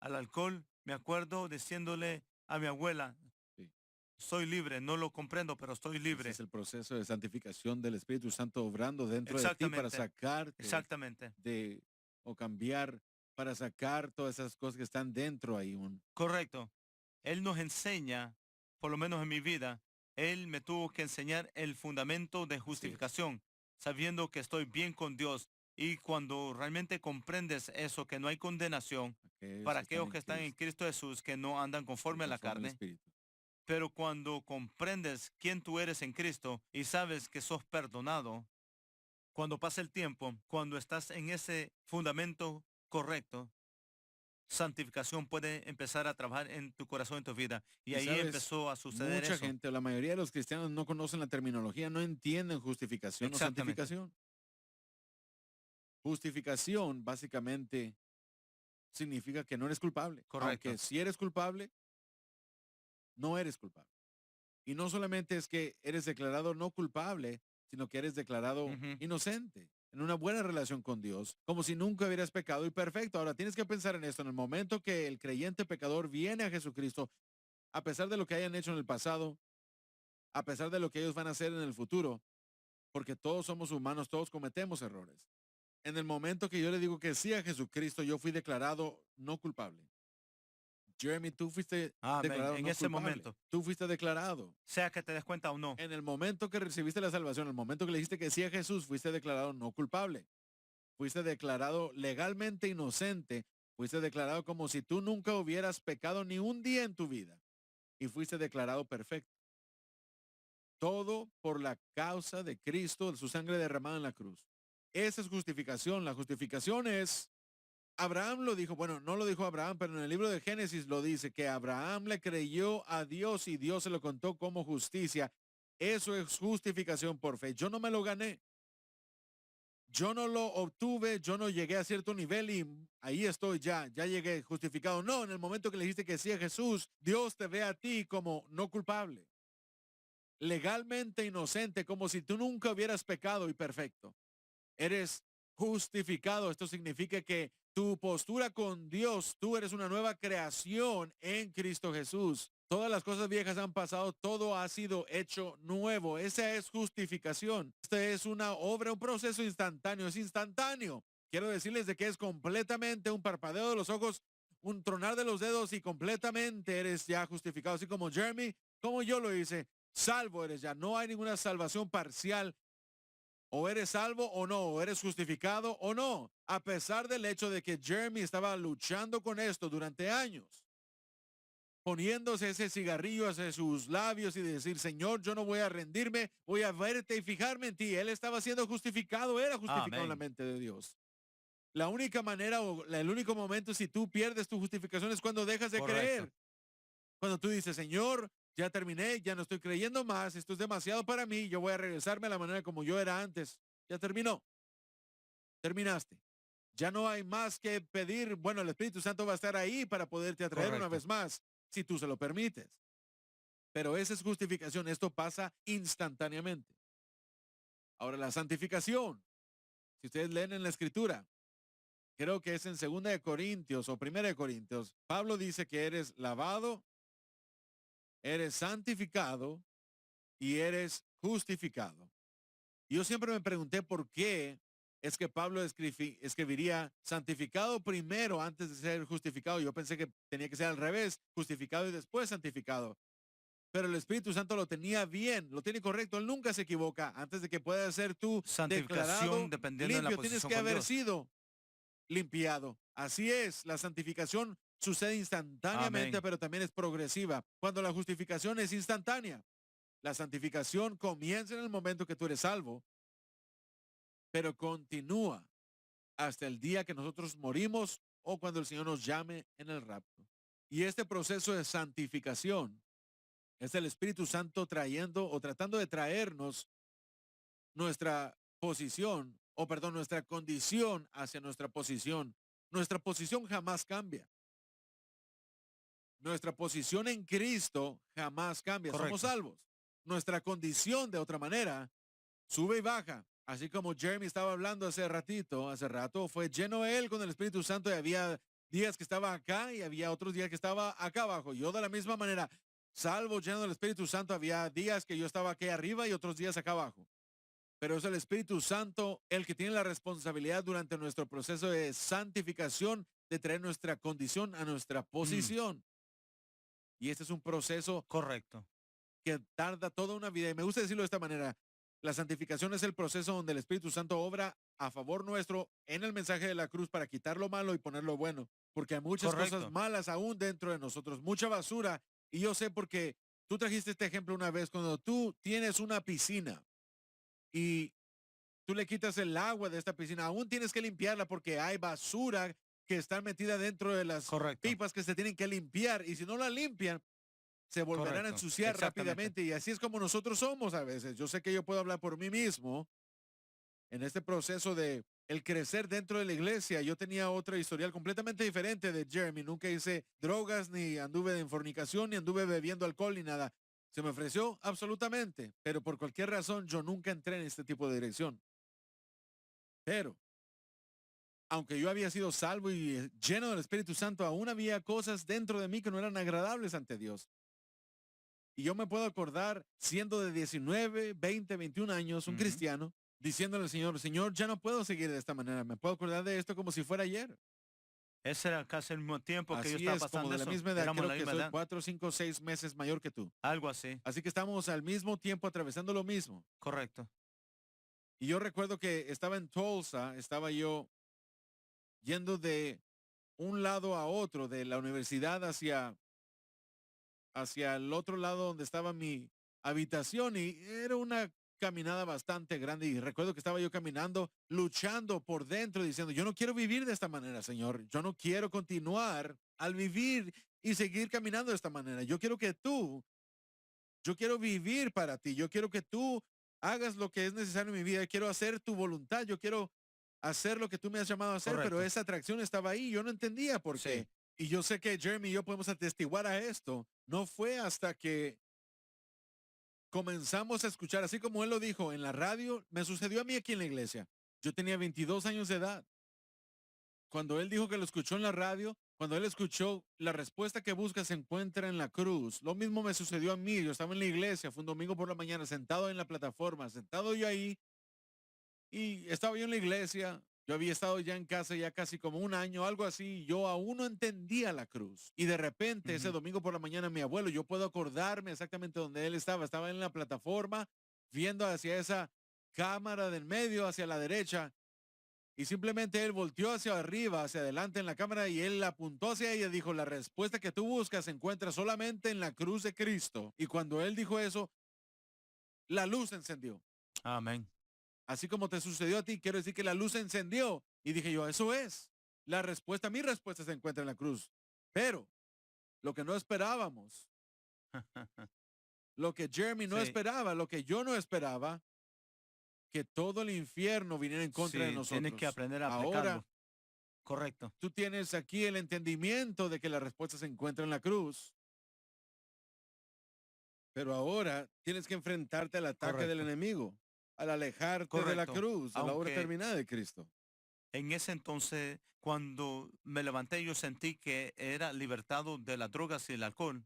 al alcohol. Me acuerdo diciéndole a mi abuela, Sí. soy libre, no lo comprendo, pero estoy Ese libre. es el proceso de santificación del Espíritu Santo obrando dentro de ti para Exactamente, sacarte exactamente, de o cambiar, para sacar todas esas cosas que están dentro ahí. correcto. Él nos enseña, por lo menos en mi vida, él me tuvo que enseñar el fundamento de Así es. justificación, sabiendo que estoy bien con Dios. Y cuando realmente comprendes eso, que no hay condenación Aquellos para que están aquellos en que están en Cristo, Cristo Jesús, que no andan que conforme a la conforme al carne, Espíritu. pero cuando comprendes quién tú eres en Cristo y sabes que sos perdonado, cuando pasa el tiempo, cuando estás en ese fundamento correcto, santificación puede empezar a trabajar en tu corazón, en tu vida. Y Y ahí sabes, empezó a suceder mucha eso. gente, o la mayoría de los cristianos no conocen la terminología, no entienden justificación o Exactamente. santificación. Justificación básicamente significa que no eres culpable, aunque Correcto. si eres culpable, no eres culpable. Y no solamente es que eres declarado no culpable, sino que eres declarado Ujú. inocente, en una buena relación con Dios, como si nunca hubieras pecado y perfecto. Ahora tienes que pensar en esto, en el momento que el creyente pecador viene a Jesucristo, a pesar de lo que hayan hecho en el pasado, a pesar de lo que ellos van a hacer en el futuro, porque todos somos humanos, todos cometemos errores. En el momento que yo le digo que sí a Jesucristo, yo fui declarado no culpable. Jeremy, tú fuiste Amén. declarado En no ese culpable. momento, Tú fuiste declarado. sea que te des cuenta o no. En el momento que recibiste la salvación, en el momento que le dijiste que sí a Jesús, fuiste declarado no culpable. Fuiste declarado legalmente inocente. Fuiste declarado como si tú nunca hubieras pecado ni un día en tu vida. Y fuiste declarado perfecto. Todo por la causa de Cristo, de su sangre derramada en la cruz. Esa es justificación. La justificación es, Abraham lo dijo, bueno, no lo dijo Abraham, pero en el libro de Génesis lo dice, que Abraham le creyó a Dios y Dios se lo contó como justicia. Eso es justificación por fe. Yo no me lo gané. Yo no lo obtuve, yo no llegué a cierto nivel y ahí estoy ya llegué justificado. No, en el momento que le dijiste que sí a Jesús, Dios te ve a ti como no culpable, legalmente inocente, como si tú nunca hubieras pecado y perfecto. Eres justificado. Esto significa que tu postura con Dios, tú eres una nueva creación en Cristo Jesús. Todas las cosas viejas han pasado, todo ha sido hecho nuevo. Esa es justificación. Esta es una obra, un proceso instantáneo, es instantáneo. Quiero decirles de que es completamente un parpadeo de los ojos, un tronar de los dedos y completamente eres ya justificado. Así como Jeremy, como yo lo hice, salvo eres ya. No hay ninguna salvación parcial. O eres salvo o no, o eres justificado o no, a pesar del hecho de que Jeremy estaba luchando con esto durante años, poniéndose ese cigarrillo hacia sus labios y decir, Señor, yo no voy a rendirme, voy a verte y fijarme en ti. Él estaba siendo justificado, era justificado en la Amén. mente de Dios. La única manera o el único momento si tú pierdes tu justificación es cuando dejas de Correcto. creer. Cuando tú dices, Señor, ya terminé, ya no estoy creyendo más, esto es demasiado para mí, yo voy a regresarme a la manera como yo era antes. Ya terminó. Terminaste. Ya no hay más que pedir. Bueno, el Espíritu Santo va a estar ahí para poderte atraer una Correcto. vez más. si tú se lo permites. Pero esa es justificación. Esto pasa instantáneamente. Ahora, la santificación. Si ustedes leen en la Escritura, creo que es en 2 o 1 Corintios, Pablo dice que eres lavado, eres santificado y eres justificado. Y yo siempre me pregunté por qué es que Pablo escribiría santificado primero antes de ser justificado. Yo pensé que tenía que ser al revés, justificado y después santificado. Pero el Espíritu Santo lo tenía bien, lo tiene correcto. Él nunca se equivoca. Antes de que pueda ser tú declarado Santificación dependiendo de la limpio, tienes posición que con haber Dios. sido limpiado. Así es, la santificación sucede instantáneamente, Amén. pero también es progresiva. Cuando la justificación es instantánea, la santificación comienza en el momento que tú eres salvo, pero continúa hasta el día que nosotros morimos o cuando el Señor nos llame en el rapto. Y este proceso de santificación es el Espíritu Santo trayendo o tratando de traernos nuestra posición, o perdón, nuestra condición hacia nuestra posición. Nuestra posición jamás cambia. Nuestra posición en Cristo jamás cambia. Somos Correcto. salvos. Nuestra condición, de otra manera, sube y baja. Así como Jeremy estaba hablando hace rato, fue lleno él con el Espíritu Santo y había días que estaba acá y había otros días que estaba acá abajo. Yo de la misma manera, salvo lleno del Espíritu Santo, había días que yo estaba aquí arriba y otros días acá abajo. Pero es el Espíritu Santo el que tiene la responsabilidad durante nuestro proceso de santificación de traer nuestra condición a nuestra posición. Y este es un proceso Correcto. que tarda toda una vida. Y me gusta decirlo de esta manera. La santificación es el proceso donde el Espíritu Santo obra a favor nuestro en el mensaje de la cruz para quitar lo malo y poner lo bueno. Porque hay muchas cosas Correcto. malas aún dentro de nosotros, mucha basura. Y yo sé porque tú trajiste este ejemplo una vez, cuando tú tienes una piscina y tú le quitas el agua de esta piscina, aún tienes que limpiarla porque hay basura que está metida dentro de las Correcto. pipas que se tienen que limpiar. Y si no la limpian, se volverán a Correcto. ensuciar Exactamente. rápidamente. Y así es como nosotros somos a veces. Yo sé que yo puedo hablar por mí mismo en este proceso de el crecer dentro de la iglesia. Yo tenía otra historial completamente diferente de Jeremy. Nunca hice drogas, ni anduve en fornicación, ni anduve bebiendo alcohol, ni nada. Se me ofreció absolutamente, pero por cualquier razón yo nunca entré en este tipo de dirección. Pero, aunque yo había sido salvo y lleno del Espíritu Santo, aún había cosas dentro de mí que no eran agradables ante Dios. Y yo me puedo acordar, siendo de 19, 20, 21 años, un Ujú. cristiano, diciéndole al Señor, Señor, ya no puedo seguir de esta manera. Me puedo acordar de esto como si fuera ayer. Ese era casi el mismo tiempo que yo Así estaba es, como pasando de la eso. misma edad, Éramos creo la que misma soy edad. 4, 5, 6 meses mayor que tú. Algo así. Así que estamos al mismo tiempo atravesando lo mismo. Correcto. Y yo recuerdo que estaba en Tulsa, estaba yo yendo de un lado a otro, de la universidad hacia el otro lado donde estaba mi habitación, y era una caminada bastante grande. Y recuerdo que estaba yo caminando, luchando por dentro, diciendo, yo no quiero vivir de esta manera, Señor. Yo no quiero continuar al vivir y seguir caminando de esta manera. Yo quiero vivir para ti. Yo quiero que tú hagas lo que es necesario en mi vida. Quiero hacer tu voluntad. Yo quiero hacer lo que tú me has llamado a hacer, pero Correcto. esa atracción estaba ahí. Yo no entendía por Sí. qué. Y yo sé que Jeremy y yo podemos atestiguar a esto. No fue hasta que comenzamos a escuchar, así como él lo dijo en la radio, me sucedió a mí aquí en la iglesia. Yo tenía 22 años de edad. Cuando él dijo que lo escuchó en la radio, cuando él escuchó la respuesta que busca se encuentra en la cruz, lo mismo me sucedió a mí. Yo estaba en la iglesia, fue un domingo por la mañana, sentado en la plataforma, sentado yo ahí, y estaba yo en la iglesia. Yo había estado ya en casa ya casi como un año, algo así. Yo aún no entendía la cruz. Y de repente ese Ujú. domingo por la mañana mi abuelo, yo puedo acordarme exactamente donde él estaba. Estaba en la plataforma viendo hacia esa cámara del medio, hacia la derecha. Y simplemente él volteó hacia arriba, hacia adelante en la cámara, y él apuntó hacia ella y dijo, la respuesta que tú buscas se encuentra solamente en la cruz de Cristo. Y cuando él dijo eso, la luz se encendió. Amén. Así como te sucedió a ti, quiero decir que la luz se encendió. Y dije yo, eso es. La respuesta, mi respuesta se encuentra en la cruz. Pero lo que no esperábamos, lo que Jeremy no Sí. esperaba, lo que yo no esperaba, que todo el infierno viniera en contra de Sí, nosotros. tienes que aprender a Ahora aplicarlo. Correcto. tú tienes aquí el entendimiento de que la respuesta se encuentra en la cruz. Pero ahora tienes que enfrentarte al ataque del Correcto. enemigo, al alejarte de la Correcto. cruz, de la obra Aunque terminada de Cristo. en ese entonces, cuando me levanté, yo sentí que era libertado de las drogas y el alcohol.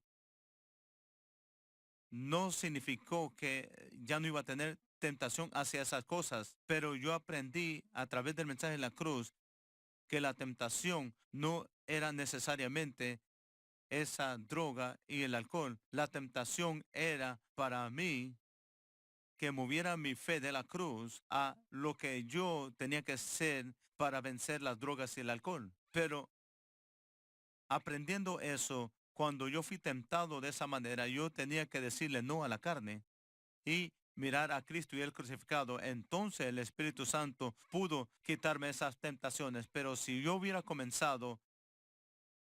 No significó que ya no iba a tener tentación hacia esas cosas, pero yo aprendí a través del mensaje de la cruz que la tentación no era necesariamente esa droga y el alcohol. La tentación era para mí que moviera mi fe de la cruz a lo que yo tenía que hacer para vencer las drogas y el alcohol. Pero aprendiendo eso, cuando yo fui tentado de esa manera, yo tenía que decirle no a la carne y mirar a Cristo y el crucificado. Entonces el Espíritu Santo pudo quitarme esas tentaciones. Pero si yo hubiera comenzado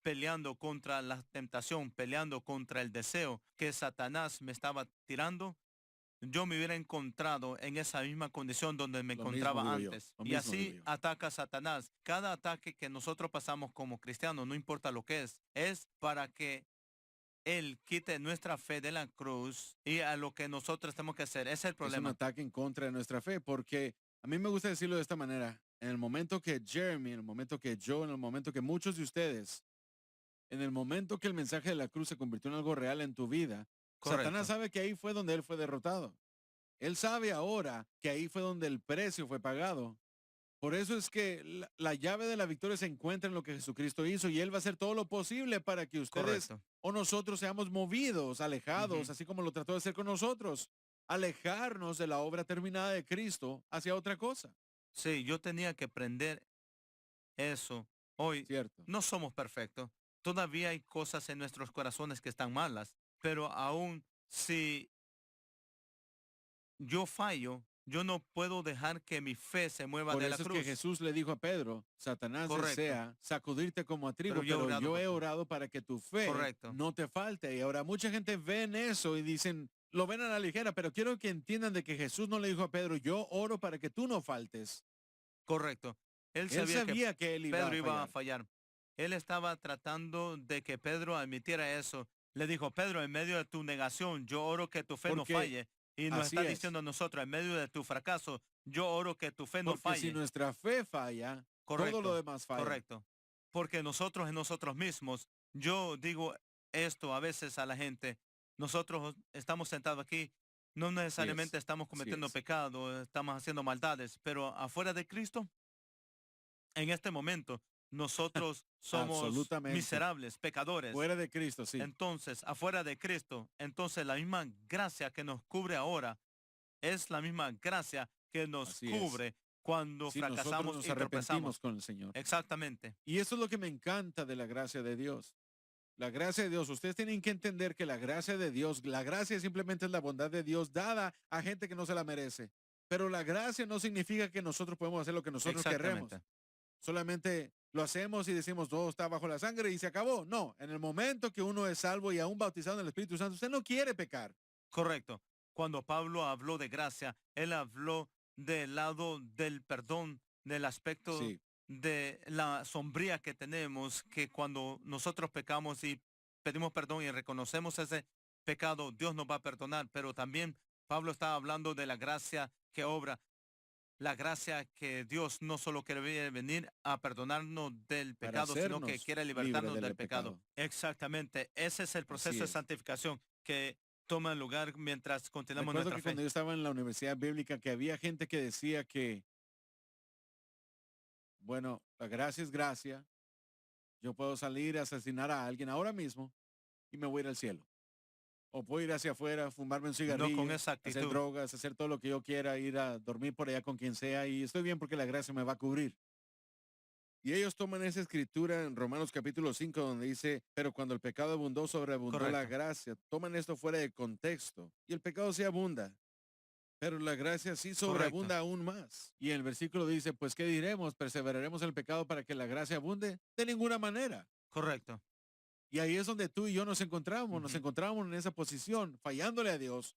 peleando contra la tentación, peleando contra el deseo que Satanás me estaba tirando, yo me hubiera encontrado en esa misma condición donde me Lo mismo encontraba digo yo, antes. lo Y mismo digo así yo. ataca Satanás. Cada ataque que nosotros pasamos como cristianos, no importa lo que es para que él quite nuestra fe de la cruz y a lo que nosotros tenemos que hacer. Ese es el Es un problema. ataque en contra de nuestra fe, porque a mí me gusta decirlo de esta manera. En el momento que Jeremy, en el momento que yo, en el momento que muchos de ustedes, en el momento que el mensaje de la cruz se convirtió en algo real en tu vida, Satanás Correcto. sabe que ahí fue donde él fue derrotado. Él sabe ahora que ahí fue donde el precio fue pagado. Por eso es que la llave de la victoria se encuentra en lo que Jesucristo hizo y Él va a hacer todo lo posible para que ustedes Correcto. o nosotros seamos movidos, alejados, Ujú. así como lo trató de hacer con nosotros, alejarnos de la obra terminada de Cristo hacia otra cosa. Sí, yo tenía que aprender eso. Hoy ¿Cierto? no somos perfectos. Todavía hay cosas en nuestros corazones que están malas, pero aún si yo fallo, yo no puedo dejar que mi fe se mueva Por de la eso es que cruz. Jesús le dijo a Pedro, Satanás Correcto. desea sacudirte como a Pero trigo, yo he pero orado yo por he ti. orado para que tu fe Correcto. no te falte. Y ahora mucha gente ve en eso y dicen, lo ven a la ligera, pero quiero que entiendan de que Jesús no le dijo a Pedro, yo oro para que tú no faltes. Correcto. Él Él sabía que sabía que él iba Pedro a iba a fallar. fallar. Él estaba tratando de que Pedro admitiera eso. Le dijo, Pedro, en medio de tu negación, yo oro que tu fe no Porque falle. Y nos así está es. diciendo a nosotros, en medio de tu fracaso, yo oro que tu fe no Porque si falle. nuestra fe falla, todo lo Correcto, demás falla. correcto. Porque nosotros en nosotros mismos, yo digo esto a veces a la gente, nosotros estamos sentados aquí, no Así necesariamente es. estamos Así cometiendo es. pecado, estamos haciendo maldades, pero afuera de Cristo, en este momento, nosotros somos Absolutamente. miserables, pecadores. Fuera de Cristo, sí. Entonces, afuera de Cristo, entonces la misma gracia que nos cubre ahora es la misma gracia que nos Así es. cubre cuando Si nosotros fracasamos nos y arrepentimos tropezamos. con el Señor. Exactamente. Y eso es lo que me encanta de la gracia de Dios. La gracia de Dios, ustedes tienen que entender que la gracia de Dios, la gracia simplemente es la bondad de Dios dada a gente que no se la merece. Pero la gracia no significa que nosotros podemos hacer lo que nosotros queremos. Exactamente. Solamente lo hacemos y decimos, todo está bajo la sangre y se acabó. No, en el momento que uno es salvo y aún bautizado en el Espíritu Santo, usted no quiere pecar. Correcto. Cuando Pablo habló de gracia, él habló del lado del perdón, del aspecto Sí, de la sombría que tenemos, que cuando nosotros pecamos y pedimos perdón y reconocemos ese pecado, Dios nos va a perdonar. Pero también Pablo estaba hablando de la gracia que obra, la gracia que Dios no solo quiere venir a perdonarnos del para pecado, sino que hacernos quiere libres libertarnos del del pecado. pecado. Exactamente. Ese es el Así proceso de es. santificación que toma lugar mientras continuamos Recuerdo nuestra que fe. cuando yo estaba en la universidad bíblica que había gente que decía que, bueno, la gracia es gracia. Yo puedo salir a asesinar a alguien ahora mismo y me voy a ir al cielo. O puedo ir hacia afuera, fumarme un No con cigarrillo, esa hacer actitud. drogas, hacer todo lo que yo quiera, ir a dormir por allá con quien sea y estoy bien porque la gracia me va a cubrir. Y ellos toman esa escritura en Romanos capítulo 5 donde dice, pero cuando el pecado abundó, sobreabundó la Correcto. gracia. Toman esto fuera de contexto y el pecado sí abunda, pero la gracia sí Correcto. sobreabunda aún más. Y el versículo dice, pues ¿qué diremos? ¿Perseveraremos en el pecado para que la gracia abunde? De ninguna manera. Correcto. Y ahí es donde tú y yo nos Ujú. encontramos en esa posición, fallándole a Dios,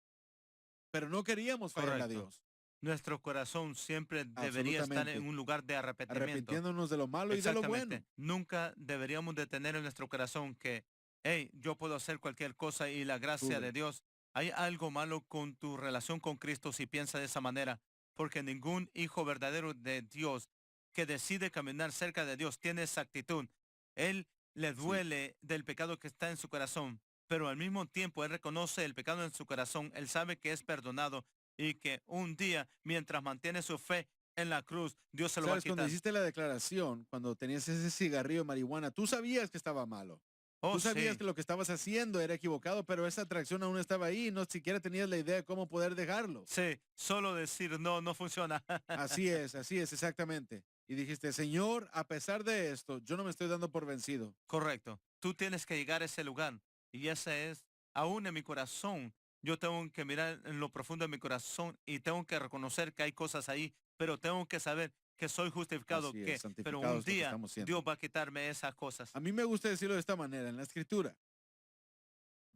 pero no queríamos fallarle a Correcto. Dios, Nuestro corazón siempre debería estar en absolutamente, un lugar de arrepentimiento. arrepintiéndonos de lo malo y de lo bueno. Exactamente. Nunca deberíamos de tener en nuestro corazón que, hey, yo puedo hacer cualquier cosa y la gracia de Cubre. Dios Hay algo malo con tu relación con Cristo si piensas de esa manera, porque ningún hijo verdadero de Dios que decide caminar cerca de Dios tiene esa actitud. Él le Sí. duele del pecado que está en su corazón, pero al mismo tiempo él reconoce el pecado en su corazón. Él sabe que es perdonado y que un día, mientras mantiene su fe en la cruz, Dios se lo va a Sabes, cuando quitar. hiciste la declaración, cuando tenías ese cigarrillo de marihuana, tú sabías que estaba malo. Oh, Tú sabías sí, que lo que estabas haciendo era equivocado, pero esa atracción aún estaba ahí y no siquiera tenías la idea de cómo poder dejarlo. sí, solo decir no, no funciona. Así es, exactamente. Y dijiste, Señor, a pesar de esto, yo no me estoy dando por vencido. Correcto. Tú tienes que llegar a ese lugar. Y ese es, aún en mi corazón, yo tengo que mirar en lo profundo de mi corazón y tengo que reconocer que hay cosas ahí, pero tengo que saber que soy justificado, Así es, pero un santificados lo que día estamos Dios siendo. va a quitarme esas cosas. A mí me gusta decirlo de esta manera, en la escritura.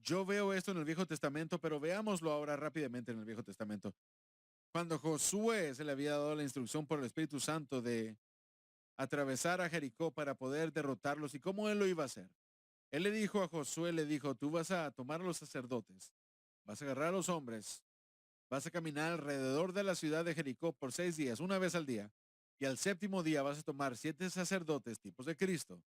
Yo veo esto en el Viejo Testamento, pero veámoslo ahora rápidamente en el Viejo Testamento. Cuando Josué se le había dado la instrucción por el Espíritu Santo de atravesar a Jericó para poder derrotarlos y cómo él lo iba a hacer. Él le dijo a Josué, le dijo, tú vas a tomar a los sacerdotes, vas a agarrar a los hombres, vas a caminar alrededor de la ciudad de Jericó por 6 días, una vez al día, y al séptimo día vas a tomar 7 sacerdotes, tipos de Cristo,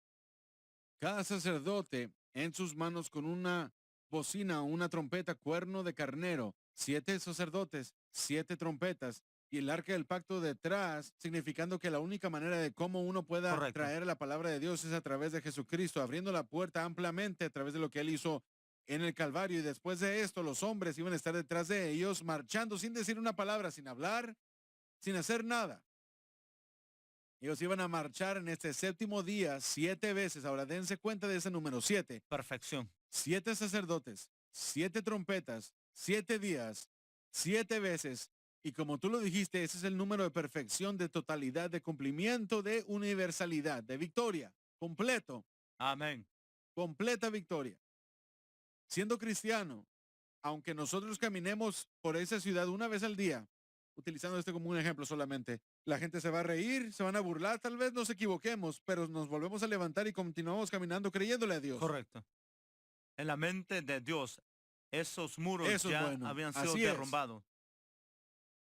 cada sacerdote en sus manos con una bocina, una trompeta, cuerno de carnero, 7 sacerdotes, 7 trompetas y el arca del pacto detrás, significando que la única manera de cómo uno pueda Correcto. traer la palabra de Dios es a través de Jesucristo, abriendo la puerta ampliamente a través de lo que él hizo en el Calvario. Y después de esto, los hombres iban a estar detrás de ellos, marchando sin decir una palabra, sin hablar, sin hacer nada. Ellos iban a marchar en este séptimo día 7 veces. Ahora dense cuenta de ese número 7. Perfección. 7 sacerdotes, 7 trompetas, 7 días, 7 veces. Y como tú lo dijiste, ese es el número de perfección, de totalidad, de cumplimiento, de universalidad, de victoria. Completo, Amén. completa victoria. Siendo cristiano, aunque nosotros caminemos por esa ciudad una vez al día, utilizando este como un ejemplo solamente, la gente se va a reír, se van a burlar, tal vez nos equivoquemos, pero nos volvemos a levantar y continuamos caminando creyéndole a Dios. Correcto. En la mente de Dios, esos muros Eso es ya bueno. habían sido Así es. derrumbados.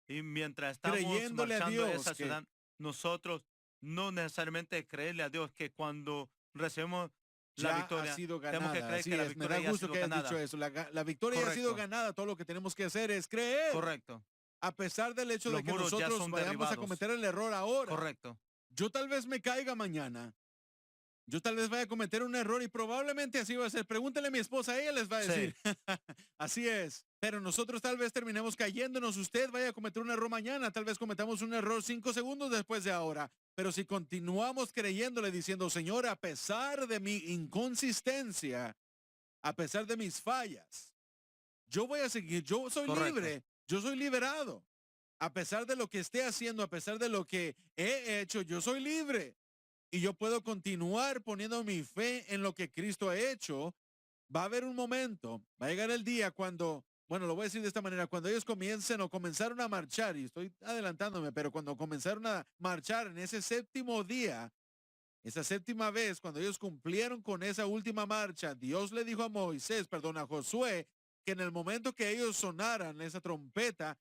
Y mientras estamos Creyéndole a marchando Dios esa que ciudad, nosotros no necesariamente creerle a Dios que cuando recibimos la ya ha victoria, sido tenemos que ganada. creer Así que la es. Me da victoria ya ha gusto sido que hayas ganada. dicho eso. La victoria ya ha sido Correcto, ganada. Todo lo que tenemos que hacer es creer. correcto. A pesar del hecho de Los que muros ya nosotros son vayamos a derribados. cometer el error ahora. Correcto. Yo tal vez me caiga mañana. Yo tal vez vaya a cometer un error y probablemente así va a ser. Pregúntale a mi esposa, ella les va a decir. Sí, Así es. Pero nosotros tal vez terminemos cayéndonos. Usted vaya a cometer un error mañana. Tal vez cometamos un error 5 segundos después de ahora. Pero si continuamos creyéndole diciendo, Señor, a pesar de mi inconsistencia, a pesar de mis fallas, yo voy a seguir. Yo soy correcto. libre. Yo soy liberado. A pesar de lo que esté haciendo, a pesar de lo que he hecho, yo soy libre. Y yo puedo continuar poniendo mi fe en lo que Cristo ha hecho. Va a haber un momento, va a llegar el día cuando, bueno, lo voy a decir de esta manera, cuando ellos comiencen o comenzaron a marchar, y estoy adelantándome, pero cuando comenzaron a marchar en ese séptimo día, esa séptima vez, cuando ellos cumplieron con esa última marcha, Dios le dijo a Moisés, perdón, a Josué, que en el momento que ellos sonaran esa trompeta,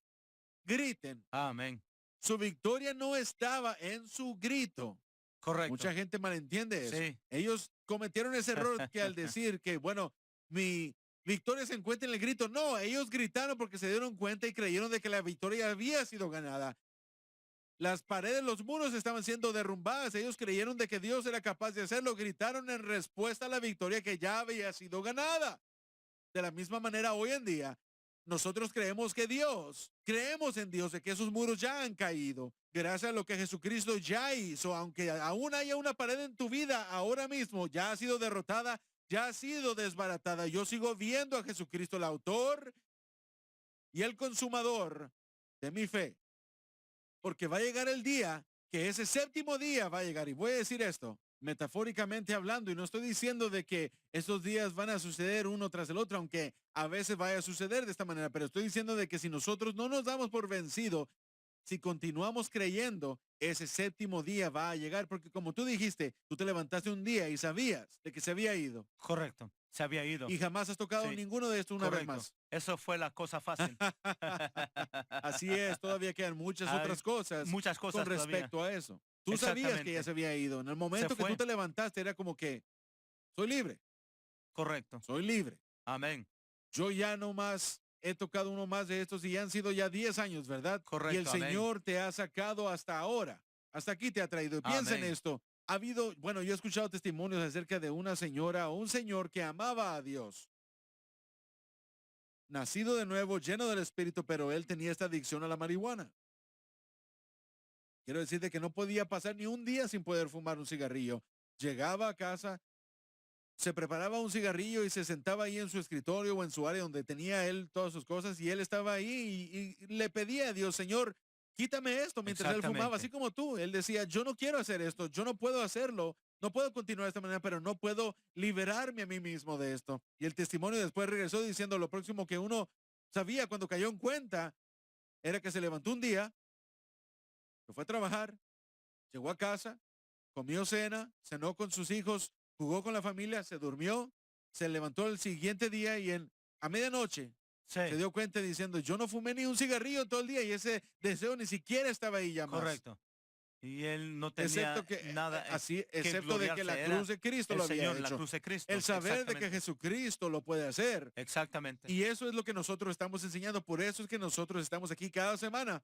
griten. Amén. Su victoria no estaba en su grito. Correcto. Mucha gente malentiende eso. Sí. Ellos cometieron ese error que al decir que, bueno, mi victoria se encuentra en el grito. No, ellos gritaron porque se dieron cuenta y creyeron de que la victoria había sido ganada. Las paredes, los muros estaban siendo derrumbadas. Ellos creyeron de que Dios era capaz de hacerlo. Gritaron en respuesta a la victoria que ya había sido ganada. De la misma manera, hoy en día, nosotros creemos en Dios, de que esos muros ya han caído, gracias a lo que Jesucristo ya hizo, aunque aún haya una pared en tu vida, ahora mismo ya ha sido derrotada, ya ha sido desbaratada. Yo sigo viendo a Jesucristo, el autor y el consumador de mi fe, porque va a llegar el día, que ese séptimo día va a llegar, y voy a decir esto, metafóricamente hablando, y no estoy diciendo de que estos días van a suceder uno tras el otro, aunque a veces vaya a suceder de esta manera, pero estoy diciendo de que si nosotros no nos damos por vencido, si continuamos creyendo, ese séptimo día va a llegar, porque como tú dijiste, tú te levantaste un día y sabías de que se había ido Correcto. Se había ido. y jamás has tocado Sí, ninguno de estos una vez correcto. más. Eso fue la cosa fácil. Así es, todavía quedan muchas Hay otras cosas muchas con cosas todavía. respecto a eso. Tú sabías que ya Exactamente. se había ido. En el momento que tú fue. te levantaste era como que Correcto. soy libre. Amén. Yo ya no más he tocado uno más de estos y ya han sido ya 10 años, ¿verdad? Y el Correcto. Amén. Señor te ha sacado hasta ahora. Hasta aquí te ha traído. Piensa en Amén. esto. Ha habido, bueno, yo he escuchado testimonios acerca de una señora o un señor que amaba a Dios. Nacido de nuevo, lleno del Espíritu, pero él tenía esta adicción a la marihuana. Quiero decirte que no podía pasar ni un día sin poder fumar un cigarrillo. Llegaba a casa, se preparaba un cigarrillo y se sentaba ahí en su escritorio o en su área donde tenía él todas sus cosas y él estaba ahí y le pedía a Dios, Señor, quítame esto mientras él fumaba, así como tú. Él decía, yo no quiero hacer esto, yo no puedo hacerlo, no puedo continuar de esta manera, pero no puedo liberarme a mí mismo de esto. Y el testimonio después regresó diciendo lo próximo que uno sabía cuando cayó en cuenta era que se levantó un día, se fue a trabajar, llegó a casa, comió cena, cenó con sus hijos, jugó con la familia, se durmió, se levantó el siguiente día y a medianoche Sí. se dio cuenta diciendo, yo no fumé ni un cigarrillo todo el día y ese deseo ni siquiera estaba ahí ya más. Correcto. Y él no tenía Excepto que, nada así, que excepto de que la gloriarse, era cruz de Cristo el lo había Señor, la hecho. cruz de Cristo. El saber de que Exactamente. Jesucristo lo puede hacer. Exactamente. Y eso es lo que nosotros estamos enseñando. Por eso es que nosotros estamos aquí cada semana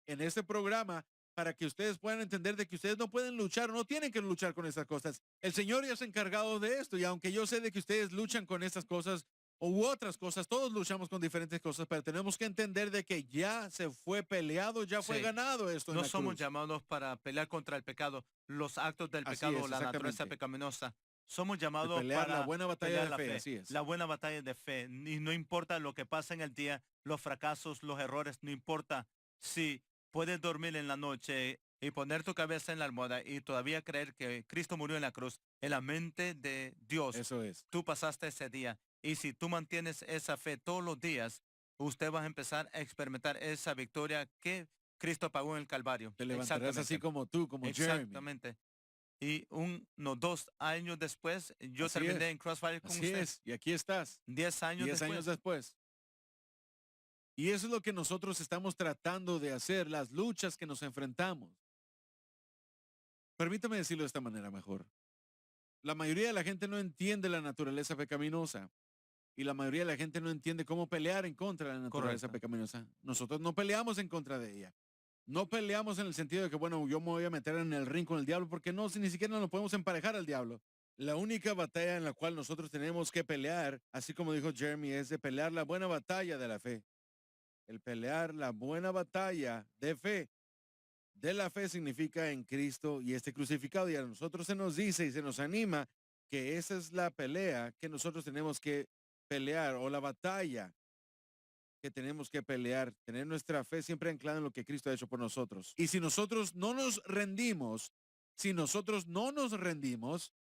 en este programa para que ustedes puedan entender de que ustedes no pueden luchar, no tienen que luchar con estas cosas. El Señor ya se ha encargado de esto y aunque yo sé de que ustedes luchan con estas cosas u otras cosas, todos luchamos con diferentes cosas, pero tenemos que entender de que ya se fue peleado, ya fue Sí. ganado esto en No la somos cruz. llamados para pelear contra el pecado, los actos del Así pecado, es, la naturaleza exactamente. pecaminosa. Somos De llamados pelear la para buena batalla pelear de la fe, fe, así es. la buena batalla de fe. Y no importa lo que pasa en el día, los fracasos, los errores, no importa si puedes dormir en la noche y poner tu cabeza en la almohada y todavía creer que Cristo murió en la cruz, en la mente de Dios, Eso es. tú pasaste ese día. Y si tú mantienes esa fe todos los días, usted va a empezar a experimentar esa victoria que Cristo pagó en el Calvario. Te levantarás así Exactamente. como tú, como Jeremy. Exactamente. Y unos 2 años después, yo Así terminé es. en Crossfire con Así usted. es. Y aquí estás. 10 años 10 después. años después. Y eso es lo que nosotros estamos tratando de hacer, las luchas que nos enfrentamos. Permítame decirlo de esta manera mejor. La mayoría de la gente no entiende la naturaleza pecaminosa y la mayoría de la gente no entiende cómo pelear en contra de la naturaleza Correcto. pecaminosa. Nosotros no peleamos en contra de ella. No peleamos en el sentido de que, bueno, yo me voy a meter en el ring con el diablo porque no, si ni siquiera nos podemos emparejar al diablo. La única batalla en la cual nosotros tenemos que pelear, así como dijo Jeremy, es de pelear la buena batalla de la fe. El pelear la buena batalla de fe. De la fe significa en Cristo y este crucificado. Y a nosotros se nos dice y se nos anima que esa es la pelea que nosotros tenemos que pelear o la batalla que tenemos que pelear, tener nuestra fe siempre anclada en lo que Cristo ha hecho por nosotros. Y si nosotros no nos rendimos, si nosotros no nos rendimos,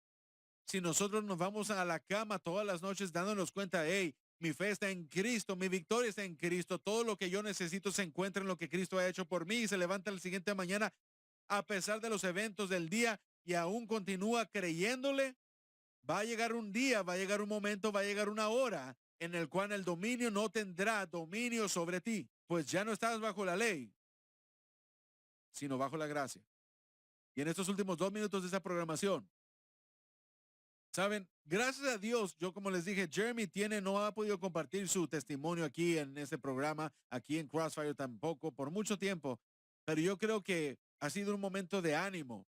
si nosotros nos vamos a la cama todas las noches dándonos cuenta, hey, mi fe está en Cristo, mi victoria está en Cristo, todo lo que yo necesito se encuentra en lo que Cristo ha hecho por mí y se levanta la siguiente mañana a pesar de los eventos del día y aún continúa creyéndole, va a llegar un día, va a llegar un momento, va a llegar una hora en el cual el dominio no tendrá dominio sobre ti, pues ya no estás bajo la ley, sino bajo la gracia. Y en estos últimos 2 minutos de esta programación, saben, gracias a Dios, yo como les dije, Jeremy no ha podido compartir su testimonio aquí en este programa, aquí en Crossfire tampoco, por mucho tiempo, pero yo creo que ha sido un momento de ánimo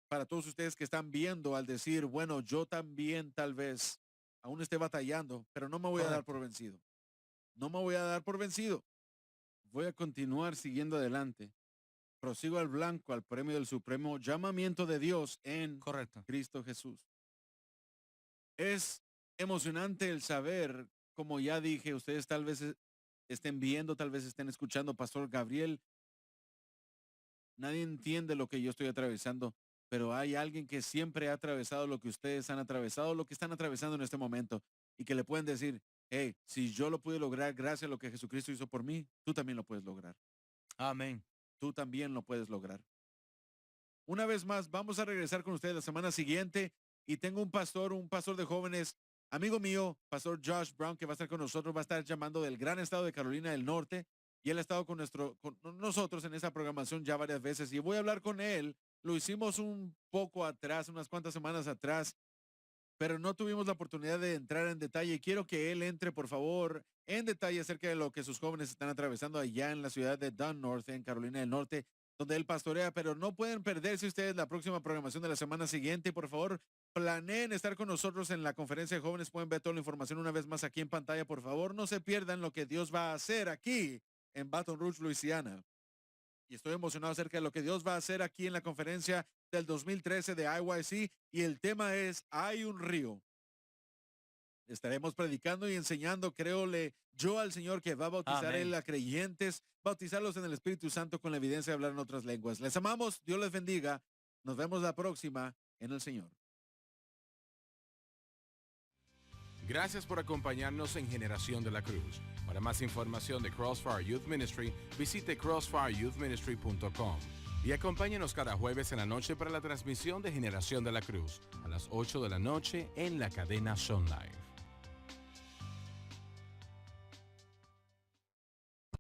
para todos ustedes que están viendo al decir, bueno, yo también tal vez aún esté batallando, pero no me voy a dar por vencido. No me voy a dar por vencido. Voy a continuar siguiendo adelante. Prosigo al blanco, al premio del supremo llamamiento de Dios en Correcto. Cristo Jesús. Es emocionante el saber, como ya dije, ustedes tal vez estén viendo, tal vez estén escuchando, Pastor Gabriel. Nadie entiende lo que yo estoy atravesando, pero hay alguien que siempre ha atravesado lo que ustedes han atravesado, lo que están atravesando en este momento, y que le pueden decir, hey, si yo lo pude lograr gracias a lo que Jesucristo hizo por mí, tú también lo puedes lograr. Amén. Tú también lo puedes lograr. Una vez más, vamos a regresar con ustedes la semana siguiente y tengo un pastor de jóvenes, amigo mío, pastor Josh Brown, que va a estar con nosotros, va a estar llamando del gran estado de Carolina del Norte y él ha estado con nosotros en esa programación ya varias veces y voy a hablar con él. Lo hicimos un poco atrás, unas cuantas semanas atrás, pero no tuvimos la oportunidad de entrar en detalle. Quiero que él entre, por favor, en detalle acerca de lo que sus jóvenes están atravesando allá en la ciudad de Dunn North, en Carolina del Norte, donde él pastorea, pero no pueden perderse ustedes la próxima programación de la semana siguiente. Por favor, planeen estar con nosotros en la conferencia de jóvenes. Pueden ver toda la información una vez más aquí en pantalla. Por favor, no se pierdan lo que Dios va a hacer aquí en Baton Rouge, Luisiana. Y estoy emocionado acerca de lo que Dios va a hacer aquí en la conferencia del 2013 de IYC. Y el tema es, hay un río. Estaremos predicando y enseñando, créole yo al Señor, que va a bautizar él a creyentes, bautizarlos en el Espíritu Santo con la evidencia de hablar en otras lenguas. Les amamos, Dios les bendiga. Nos vemos la próxima en el Señor. Gracias por acompañarnos en Generación de la Cruz. Para más información de Crossfire Youth Ministry, visite crossfireyouthministry.com y acompáñenos cada jueves en la noche para la transmisión de Generación de la Cruz a las 8 de la noche en la cadena Sun Life.